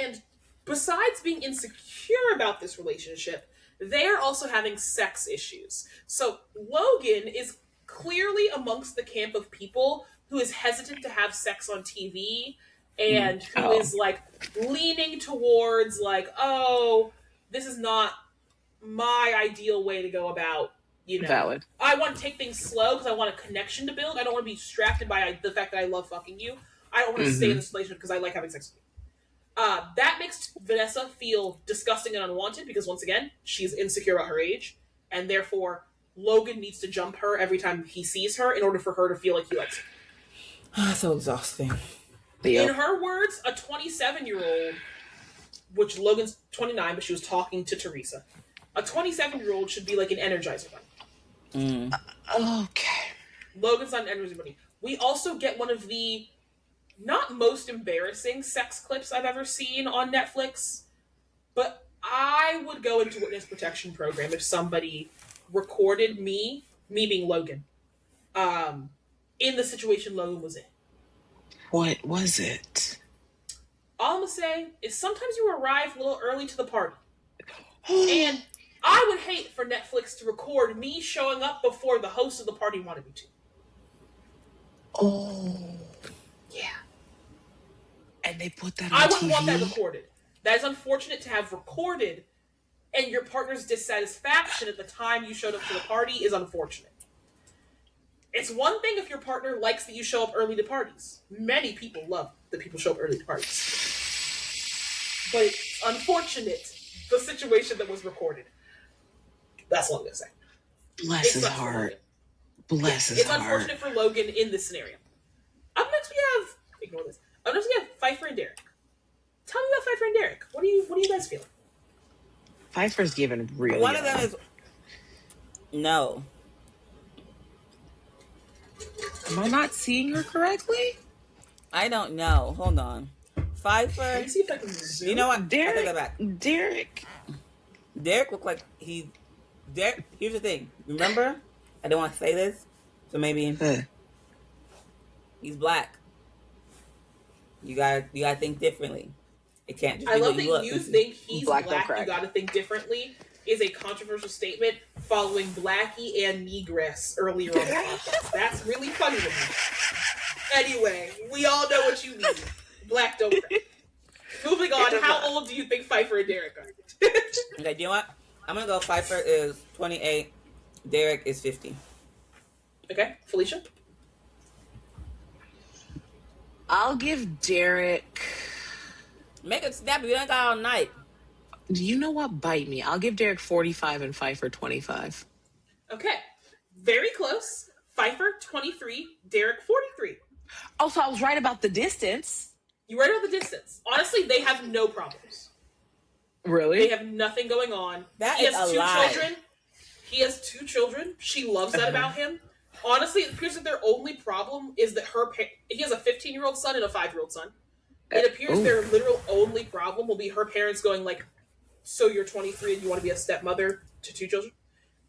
And besides being insecure about this relationship, they're also having sex issues. So Logan is clearly amongst the camp of people who is hesitant to have sex on TV and who is like leaning towards like, oh, this is not my ideal way to go about, Valid. I want to take things slow because I want a connection to build. I don't want to be distracted by the fact that I love fucking you. I don't want to stay in this relationship because I like having sex with you. That makes Vanessa feel disgusting and unwanted because, once again, she's insecure about her age, and therefore Logan needs to jump her every time he sees her in order for her to feel like he likes her. So exhausting. Yep. In her words, a 27-year-old, which Logan's 29, but she was talking to Teresa, a 27-year-old should be like an Energizer Bunny. Okay. Logan's not an Energizer Bunny. We also get one of the not most embarrassing sex clips I've ever seen on Netflix, but I would go into witness protection program if somebody recorded me being Logan, in the situation Logan was in. What was it? All I'm gonna say is sometimes you arrive a little early to the party. And I would hate for Netflix to record me showing up before the host of the party wanted me to. Oh. Yeah. And they put that on I wouldn't TV? want that recorded. That is unfortunate to have recorded, and your partner's dissatisfaction at the time you showed up to the party is unfortunate. It's one thing if your partner likes that you show up early to parties. Many people love that people show up early to parties. But it's unfortunate, the situation that was recorded. That's all I'm going to say. Bless his heart. Bless his heart. It's unfortunate for Logan in this scenario. Up next we have... Ignore this. Up next we have Pfeiffer and Derek. Tell me about Pfeiffer and Derek. What do you guys feel? Pfeiffer's given really One of them is... No. Am I not seeing her correctly? I don't know. Hold on. Pfeiffer. Let me see if I can zoom. You know what? Derek looked like he... Derek, here's the thing. Remember? I don't want to say this. So maybe... He's black. You gotta think differently. It can't just be I love that you you think he's black you gotta think differently is a controversial statement following Blackie and Negress earlier on the podcast. That's really funny to me. Anyway, we all know what you mean. Black don't crack. Moving on, how old do you think Pfeiffer and Derek are? Okay, you know what? I'm gonna go Pfeiffer is 28, Derek is 50. Okay, Felicia? I'll give Derek... Make it snappy, we don't got all night. You know what? Bite me. I'll give Derek 45 and Pfeiffer 25. Okay, very close. Pfeiffer, 23, Derek, 43. Oh, so I was right about the distance. You right about the distance. Honestly, they have no problems. Really? They have nothing going on. That he is has a two lie. children. He has 2 children. She loves that about him. Honestly, it appears that their only problem is that he has a 15-year-old son and a 5-year-old son. It appears their literal only problem will be her parents going like, so you're 23 and you want to be a stepmother to 2 children?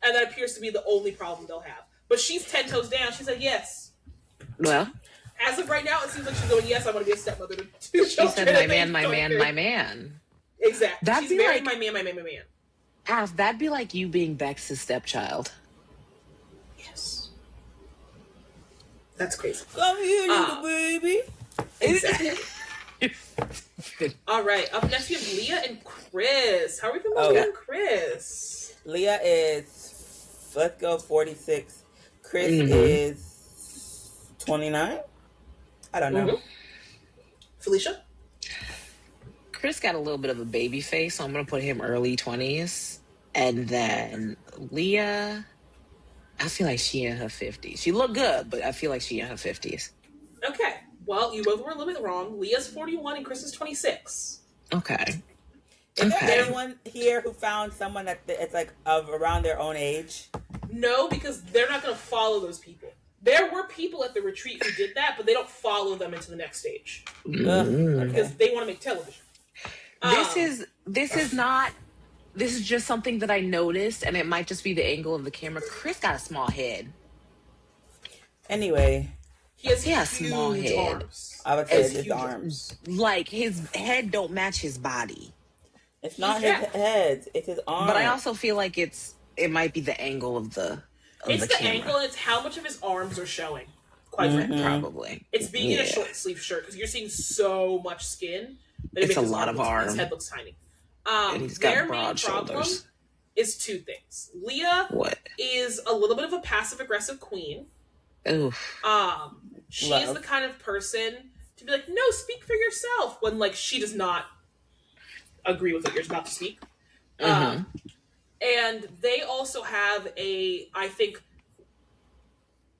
And that appears to be the only problem they'll have. But she's 10 toes down. She said yes. Well, as of right now, it seems like she's going, yes, I want to be a stepmother to 2 children. She said, my man. Exactly. That'd She's be married, like, my man. Alf, that'd be like you being Bex's stepchild. Yes. That's crazy. Come here, little baby. Exactly. All right. Up next, we have Leah and Chris. How are we feeling about Leah and Chris? Leah is, let's go 46. Chris is 29? I don't know. Felicia? Chris got a little bit of a baby face, so I'm going to put him early 20s. And then Leah, I feel like she in her 50s. She looked good, but I feel like she in her 50s. Okay. Well, you both were a little bit wrong. Leah's 41 and Chris is 26. Okay. Is there anyone here who found someone that it's like of around their own age? No, because they're not going to follow those people. There were people at the retreat who did that, but they don't follow them into the next stage. Because they want to make television. This is just something that I noticed, and it might just be the angle of the camera. Chris got a small head. Anyway. He has a small head. Arms. I would say it's his arms. Like, his head don't match his body. It's not his head. It's his arms. But I also feel like it might be the angle of the It's the camera. angle, and it's how much of his arms are showing. Quite frankly. Probably. It's being in a short sleeve shirt, because you're seeing so much skin. That it's a lot of arm. His head looks tiny. And he's got broad shoulders. is two things. Leah What? is a little bit of a passive-aggressive queen. Oof. She is the kind of person to be like, no, speak for yourself, when, like, she does not agree with what you're about to speak. And they also have I think,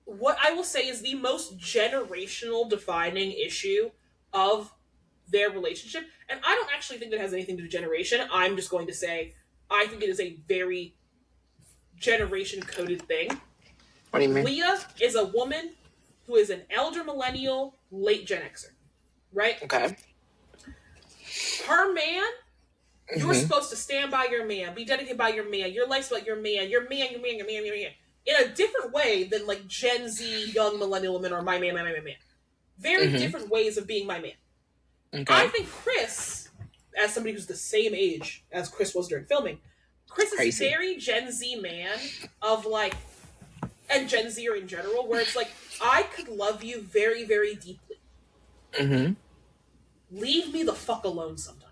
what I will say is the most generational defining issue of their relationship. And I don't actually think that has anything to do with generation. I'm just going to say, I think it is a very generation coded thing. What do you mean? Leah is a woman who is an elder millennial, late Gen Xer. Right? Okay. Her man, you're supposed to stand by your man, be dedicated by your man, your life's about your man, your man, your man, your man, your man. In a different way than, like, Gen Z young millennial women or my man, my man, my man. Very different ways of being my man. Okay. I think Chris, as somebody who's the same age as Chris was during filming, Chris is very Gen Z man of, like, and Gen Zer in general, where it's like, I could love you very, very deeply. Leave me the fuck alone sometimes.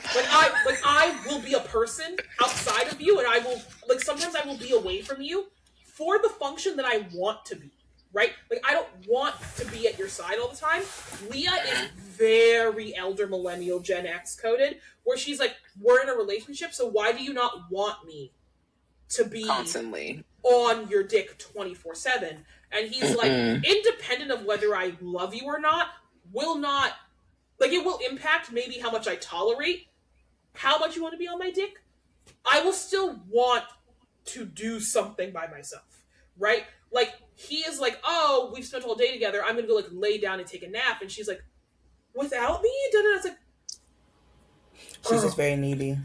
I will be a person outside of you, and I will, like, sometimes I will be away from you for the function that I want to be, right? Like, I don't want to be at your side all the time. Leah is very elder millennial Gen X coded, where she's like, we're in a relationship, so why do you not want me to be constantly on your dick 24/7? And he's like, independent of whether I love you or not, will not, like, it will impact maybe how much I tolerate how much you want to be on my dick. I will still want to do something by myself, right? Like, he is like, oh, we've spent all day together, I'm gonna go, like, lay down and take a nap, and she's like, without me? It's like, she's just very needy.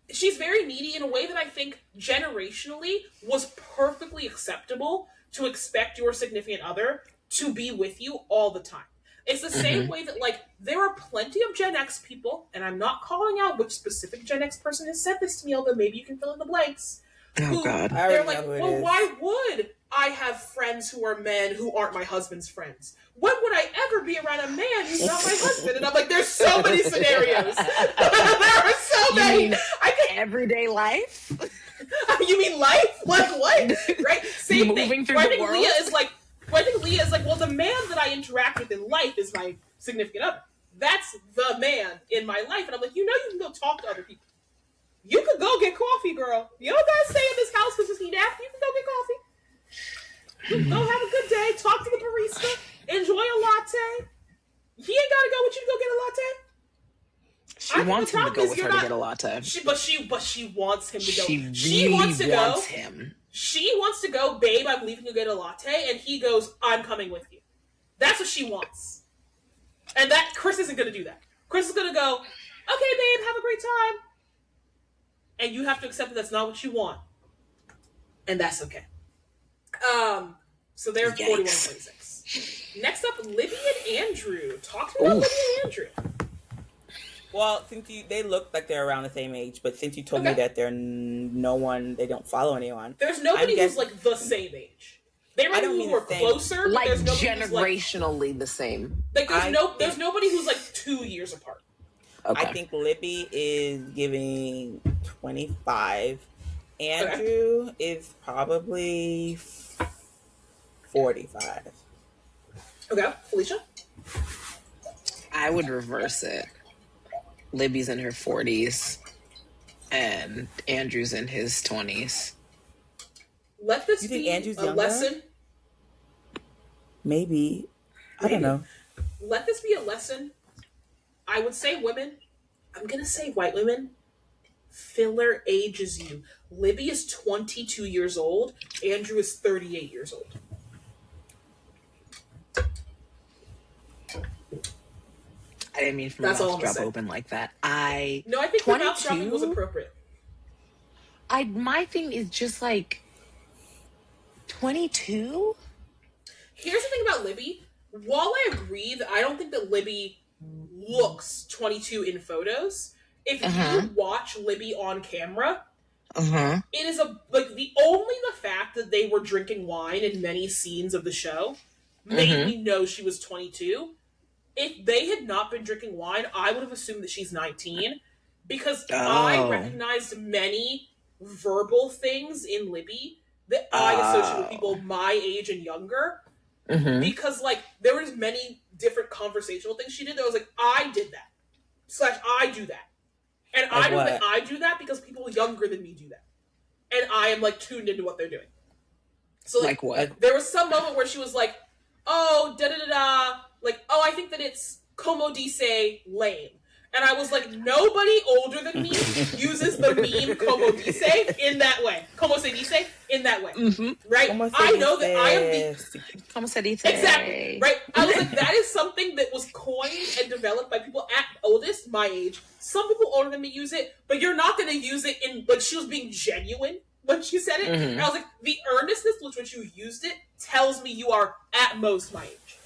She's very needy in a way that I think generationally was perfectly acceptable to expect your significant other to be with you all the time. It's the same way that, like, there are plenty of Gen X people, and I'm not calling out which specific Gen X person has said this to me, although maybe you can fill in the blanks. Oh, God. They're like, well, why would I have friends who are men who aren't my husband's friends? When would I ever be around a man who's not my husband? And I'm like, there's so many scenarios. There are so many. Mean everyday life? You mean life? Like what? Right? Same moving thing. through the world? I think Leah is like, well, the man that I interact with in life is my significant other. That's the man in my life. And I'm like, you can go talk to other people. You could go get coffee, girl. You don't gotta stay in this house because it's heat after. You can go get coffee. You can go have a good day. Talk to the barista. Enjoy a latte. He ain't gotta go with you to go get a latte. She wants him to go with her to get a latte. But she wants him to go. She wants him. She wants to go, babe, I'm leaving to get a latte, and he goes, I'm coming with you. That's what she wants. And that Chris isn't gonna do that. Chris is gonna go, okay, babe, have a great time. And you have to accept that that's not what you want. And that's okay. So they're 41-26. Next up, Libby and Andrew. Talk to me about Libby and Andrew. Well, since they look like they're around the same age, but since you told me that they're they don't follow anyone. There's nobody who's like the same age. There are people who are closer, like but there's generationally the same. Like there's nobody who's like 2 years apart. Okay. I think Libby is giving 25. Andrew is probably 45. Okay, Felicia? I would reverse it. Libby's in her 40s and Andrew's in his 20s. Let this be Andrew's a younger? lesson. Maybe. I don't know. Let this be a lesson. I would say women. I'm going to say white women. Filler ages you. Libby is 22 years old. Andrew is 38 years old. I didn't mean for my mouth to drop open like that. I think your mouth dropping was appropriate. My thing is just like 22? Here's the thing about Libby. While I agree that I don't think that Libby looks 22 in photos, if you watch Libby on camera, it is the fact that they were drinking wine in many scenes of the show made me know she was 22. If they had not been drinking wine, I would have assumed that she's 19 because I recognized many verbal things in Libby that I associate with people my age and younger. Because, like, there was many different conversational things she did that was like, I did that. / I do that. And Like I know what? that I do that because people younger than me do that. And I am, like, tuned into what they're doing. So, Like what? There was some moment where she was like, oh, da-da-da-da, like, oh, I think that it's como dice lame. And I was like, nobody older than me uses the meme como dice in that way. Como se dice in that way. Right? I know that I am the... Como se dice. Exactly. Right? I was like, that is something that was coined and developed by people at oldest, my age. Some people older than me use it, but you're not going to use it in... But she was being genuine when she said it. And I was like, the earnestness with which you used it tells me you are at most my age.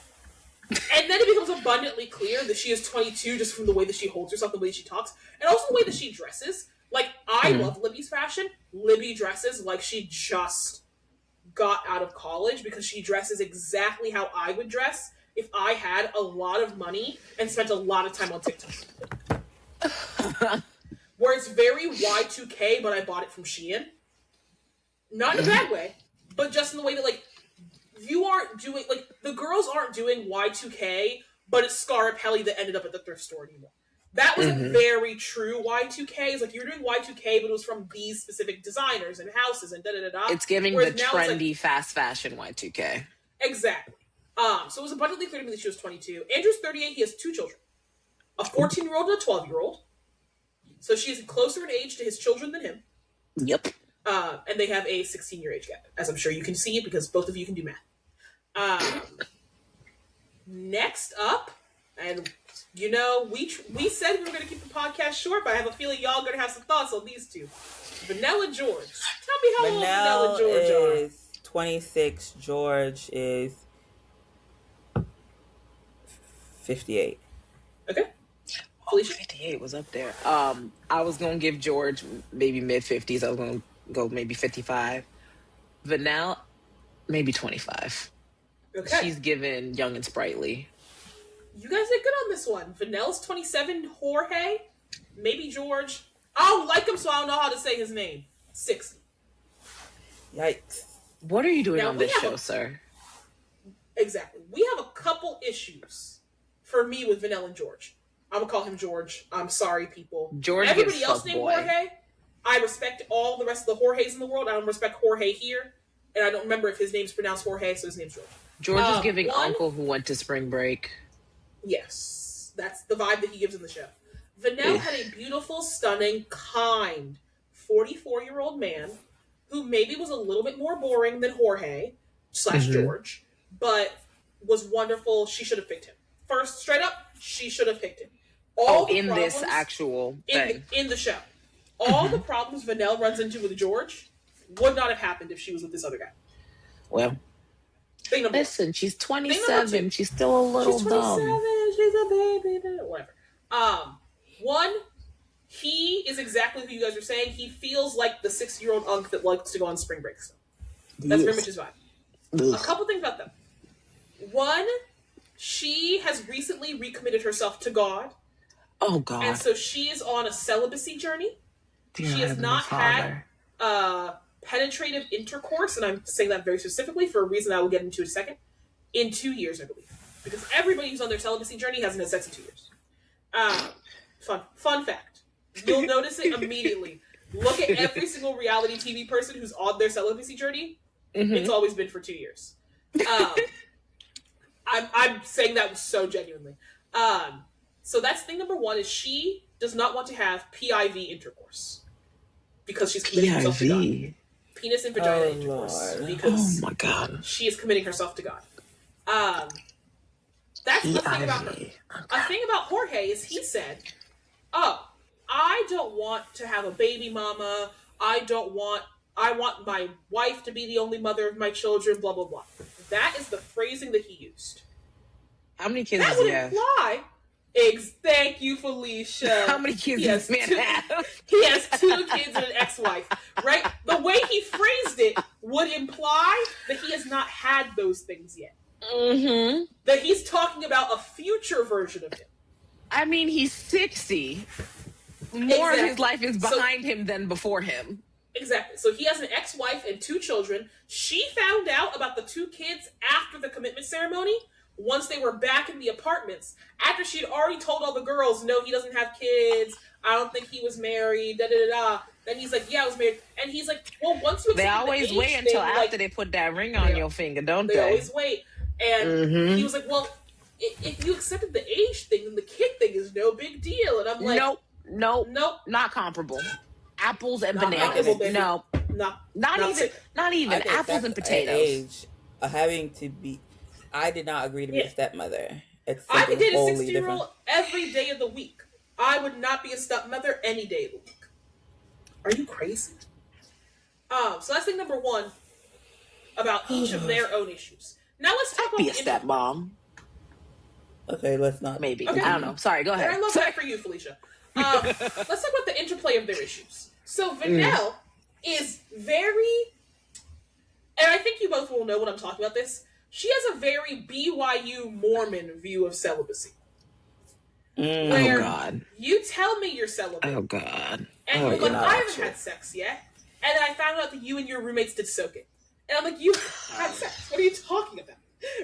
And then it becomes abundantly clear that she is 22 just from the way that she holds herself, the way she talks, and also the way that she dresses. Like, I love Libby's fashion. Libby dresses like she just got out of college because she dresses exactly how I would dress if I had a lot of money and spent a lot of time on TikTok. Where it's very Y2K, but I bought it from Shein. Not in a bad way, but just in the way that, like, you aren't doing, like, the girls aren't doing Y2K, but it's Scara Pelli that ended up at the thrift store anymore. That was a very true Y2K. It's like, you're doing Y2K, but it was from these specific designers and houses and da-da-da-da. It's giving Whereas the now trendy fast fashion Y2K. Exactly. So it was abundantly clear to me that she was 22. Andrew's 38. He has 2 children. A 14-year-old and a 12-year-old. So she is closer in age to his children than him. Yep. And they have a 16-year age gap, as I'm sure you can see, because both of you can do math. Next up, and you know, we said we were going to keep the podcast short, but I have a feeling y'all going to have some thoughts on these two. Vanilla George. Tell me how old Vanilla George is 26. George is 58. Okay. Felicia? 58 was up there. I was going to give George maybe mid-50s. I was going to go maybe 55. Vanilla, maybe 25. Okay. She's given young and sprightly. You guys did good on this one. Vanelle's 27. Jorge, maybe George. I don't like him, so I don't know how to say his name. 60. Yikes. What are you doing Now, on we this have show, sir? Exactly. We have a couple issues for me with Vanilla and George. I'm gonna call him George. I'm sorry, people. George Everybody gives else fuck named boy. Jorge. I respect all the rest of the Jorges in the world. I don't respect Jorge here. And I don't remember if his name's pronounced Jorge, so his name's George. George is giving one- uncle who went to spring break. Yes. That's the vibe that he gives in the show. Vanelle had a beautiful, stunning, kind 44-year-old man who maybe was a little bit more boring than Jorge / George, but was wonderful. She should have picked him. First, straight up, she should have picked him. In this actual thing. In the show. All the problems Vanelle runs into with George would not have happened if she was with this other guy. Well, Thing number listen, she's 27. She's still a little she's 27, dumb. she's a baby, whatever. One, he is exactly who you guys are saying. He feels like the 6-year-old unk that likes to go on spring break stuff. That's very much his vibe. A couple things about them. One, she has recently recommitted herself to God. Oh, God. And so she is on a celibacy journey. Dear she has Heavenly not Father. had penetrative intercourse, and I'm saying that very specifically for a reason I will get into in a second, in 2 years, I believe. Because everybody who's on their celibacy journey hasn't had sex in 2 years. Fun fact. You'll notice it immediately. Look at every single reality TV person who's on their celibacy journey. It's always been for 2 years. I'm saying that so genuinely. So that's thing number one, is she does not want to have PIV intercourse. Because she's committing herself to God. Penis and vagina intercourse. Lord. Because Oh, my God. she is committing herself to God. That's the thing about her. A thing about Jorge is he said, oh, I don't want to have a baby mama. I want my wife to be the only mother of my children, blah, blah, blah. That is the phrasing that he used. How many kids That does would he have? imply... Thank you, Felicia. How many kids does this man have? He has 2 kids and an ex-wife, right? The way he phrased it would imply that he has not had those things yet. Mm-hmm. That he's talking about a future version of him. I mean, he's 60. More of his Exactly. life is behind him than before him. Exactly. So he has an ex-wife and 2 children. She found out about the 2 kids after the commitment ceremony, once they were back in the apartments, after she'd already told all the girls, no, he doesn't have kids, I don't think he was married, da da da da. Then he's like, yeah, I was married. And he's like, well, once you They accepted the always age wait until thing, after like, they put that ring on your finger, don't they they? always wait. And Mm-hmm. he was like, well, if you accepted the age thing, then the kid thing is no big deal. And I'm like, nope, nope, not comparable. Apples and not bananas. comparable, baby. No, not even I think apples that's and an potatoes. age of having to be. I did not agree to be a stepmother. It's I could date a wholly 60-year-old every day of the week. I would not be a stepmother any day of the week. Are you crazy? So that's thing number 1 about each of their own issues. Now let's talk about Be a stepmom. Okay, let's not. Maybe. Okay. I don't know. Sorry, go ahead. I love that for you, Felicia. Let's talk about the interplay of their issues. So Vanelle is very, and I think you both will know when I'm talking about this, she has a very BYU Mormon view of celibacy. Where oh God. you tell me you're celibate. Oh God. And oh, you're like, God. I haven't had sex yet. And then I found out that you and your roommates did soaking. And I'm like, you had sex. What are you talking about?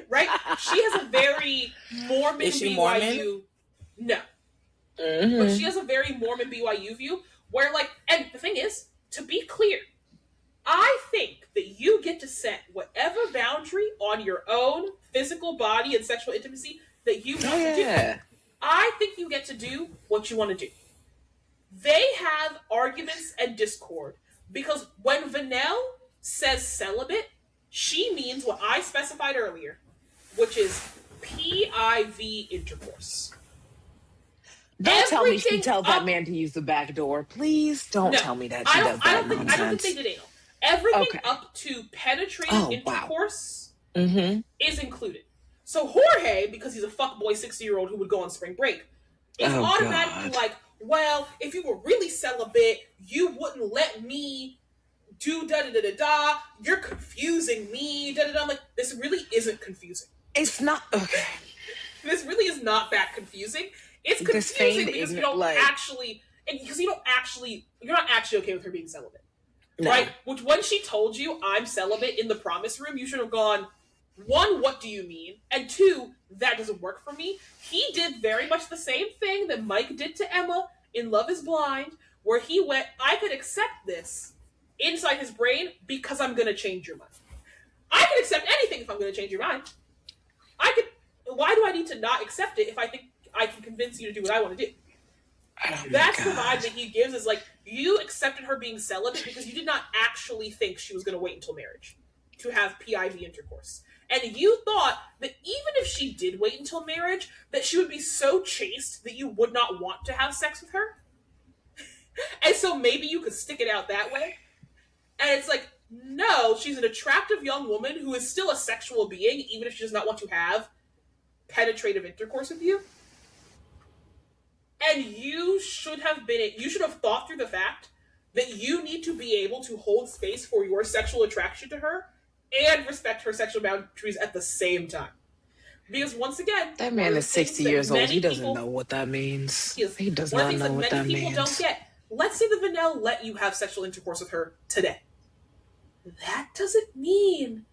Right? She has a very Mormon Is she BYU. Mormon? No. But she has a very Mormon BYU view where, like, and the thing is, to be clear, I think that you get to set whatever boundary on your own physical body and sexual intimacy that you want to do. I think you get to do what you want to do. They have arguments and discord because when Vanelle says celibate, she means what I specified earlier, which is PIV intercourse. Don't tell me she tells that man to use the back door. Please don't tell me that she does that I don't think they did anal. Everything up to penetrative intercourse is included. So Jorge, because he's a fuckboy 60-year-old who would go on spring break, is automatically like, well, if you were really celibate, you wouldn't let me do da-da-da-da-da. You're confusing me, da-da-da. I'm like, this really isn't confusing. It's not. Okay. This really is not that confusing. It's confusing because you don't actually, because you're not actually okay with her being celibate. No. Right? Which when she told you I'm celibate in the promise room, you should have gone, 1, what do you mean? And 2, that doesn't work for me. He did very much the same thing that Mike did to Emma in Love is Blind, where he went, I could accept this inside his brain because I'm going to change your mind. I can accept anything if I'm going to change your mind. Why do I need to not accept it if I think I can convince you to do what I want to do? That's the vibe that he gives, is like, you accepted her being celibate because you did not actually think she was going to wait until marriage to have PIV intercourse. And you thought that even if she did wait until marriage, that she would be so chaste that you would not want to have sex with her. And so maybe you could stick it out that way. And it's like, no, she's an attractive young woman who is still a sexual being, even if she does not want to have penetrative intercourse with you. And you should have thought through the fact that you need to be able to hold space for your sexual attraction to her and respect her sexual boundaries at the same time. Because once again, that man is 60 years old. He doesn't know what that means. He does not know what that means. Many people don't get. Let's say the Vanille let you have sexual intercourse with her today. That doesn't mean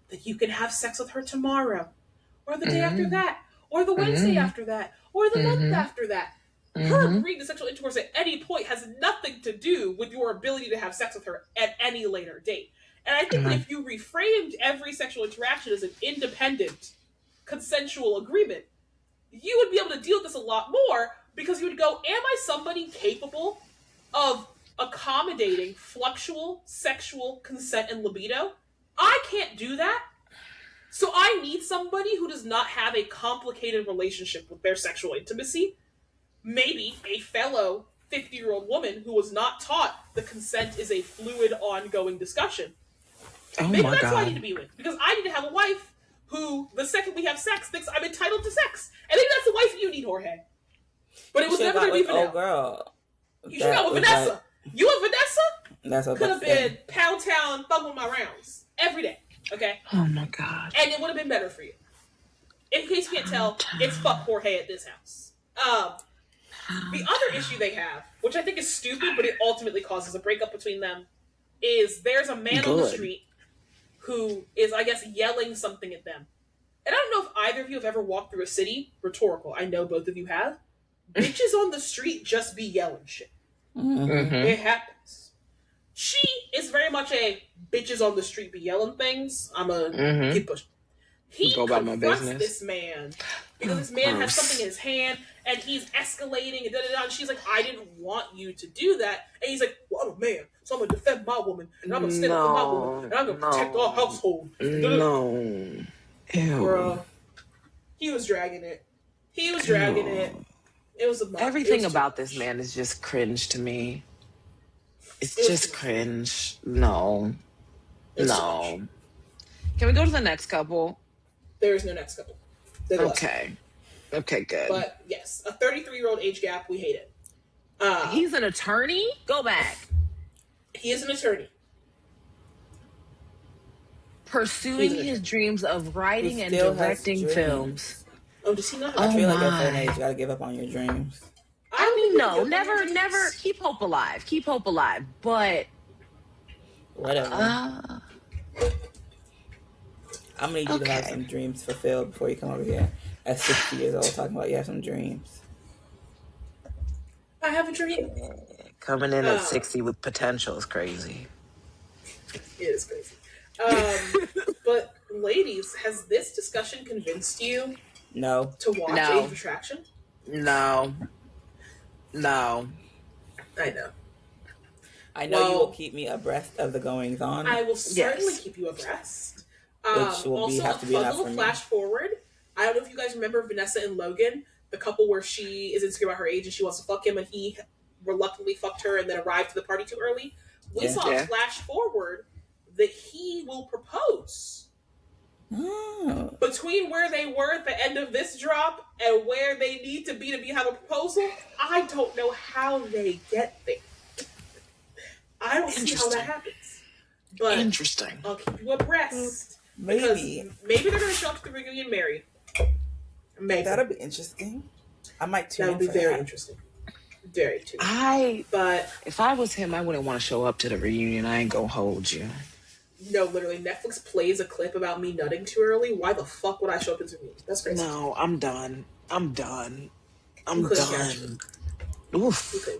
that you can have sex with her tomorrow, or the day after that, or the Wednesday after that, or the month after that. Her agreeing to sexual intercourse at any point has nothing to do with your ability to have sex with her at any later date. And I think that if you reframed every sexual interaction as an independent, consensual agreement, you would be able to deal with this a lot more, because you would go, am I somebody capable of accommodating fluctual sexual consent and libido? I can't do that. So I need somebody who does not have a complicated relationship with their sexual intimacy. Maybe a fellow 50-year-old woman who was not taught the consent is a fluid, ongoing discussion. Maybe that's who I need to be with. Because I need to have a wife who, the second we have sex, thinks I'm entitled to sex. And maybe that's the wife you need, Jorge. But it was never going to be Vanessa. Oh, girl. You should have with Vanessa. You and Vanessa could have been Pound Town thumping my rounds every day. Okay? Oh my God. And it would have been better for you. In case you can't tell, it's fuck Jorge at this house. The other issue they have, which I think is stupid, but it ultimately causes a breakup between them, is there's a man on the Good. street who is, I guess, yelling something at them. And I don't know if either of you have ever walked through a city. Rhetorical. I know both of you have. Bitches on the street just be yelling shit. Mm-hmm. It happens. She is very much a bitches on the street be yelling things. I'm a keep pushing. He Go about my confronts business. this man because this man has something in his hand and he's escalating and da-da-da. And she's like, I didn't want you to do that. And he's like, well, I'm a man, so I'm going to defend my woman and I'm going to stand up for my woman and I'm going to protect our household. No. Ew. Bruh. He was dragging it. It was a Everything about this man is just cringe to me. It's just cringe. No. No. Can we go to the next couple? There is no next couple. Okay. Okay, good. But yes, a 33-year-old age gap, we hate it. He's an attorney? Go back. He is an attorney. Pursuing his dreams of writing and directing films. Oh, does he not? I feel like at a certain age, you gotta give up on your dreams. I mean, no, never. Keep hope alive. But Whatever. I'm gonna need you to have some dreams fulfilled before you come over here at 60 years old talking about you have some dreams. I have a dream. Coming in at 60 with potential is crazy. It is crazy. But ladies, has this discussion convinced you No. to watch Age of Attraction? No. I know. I know you will keep me abreast of the goings on. I will certainly keep you abreast. Which will also, have to a be fun enough little for me. flash forward. I don't know if you guys remember Vanessa and Logan, the couple where she is insecure about her age and she wants to fuck him and he reluctantly fucked her and then arrived to the party too early. We saw a flash forward that he will propose. Oh. Between where they were at the end of this drop and where they need to be have a proposal, I don't know how they get there. I don't see how that happens. But interesting. I'll keep you abreast. Maybe they're going to show up to the reunion married. Maybe. That'll be interesting. I might tune in. That would be very interesting. Very too. But if I was him, I wouldn't want to show up to the reunion. I ain't gonna hold you. No, literally, Netflix plays a clip about me nutting too early. Why the fuck would I show up to the reunion? That's crazy. No, I'm done. You couldn't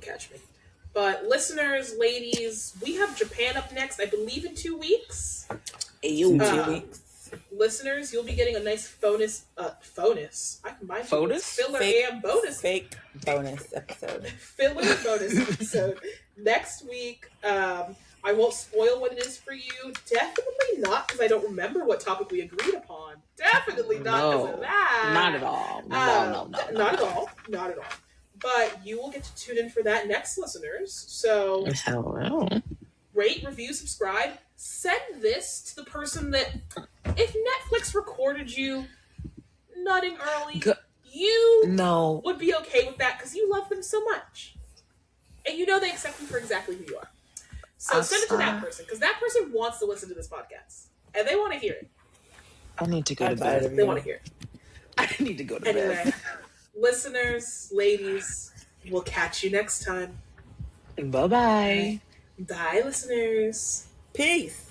catch me. But listeners, ladies, we have Japan up next, I believe in 2 weeks. 2 weeks. Listeners, you'll be getting a nice bonus. I combined filler and bonus. Fake bonus episode. Filler bonus episode. Next week, I won't spoil what it is for you. Definitely not because I don't remember what topic we agreed upon. Definitely not because of that. Not at all. No. Not at all. Not at all. But you will get to tune in for that next, listeners. So, rate, review, subscribe. Send this to the person that, if Netflix recorded you nutting early, you would be okay with that because you love them so much. And you know they accept you for exactly who you are. So send it to that person because that person wants to listen to this podcast. And they want to hear it. I need to go to bed. They want to hear it. I need to go to bed. Listeners, ladies, we'll catch you next time. Bye-bye. Bye, listeners. Peace.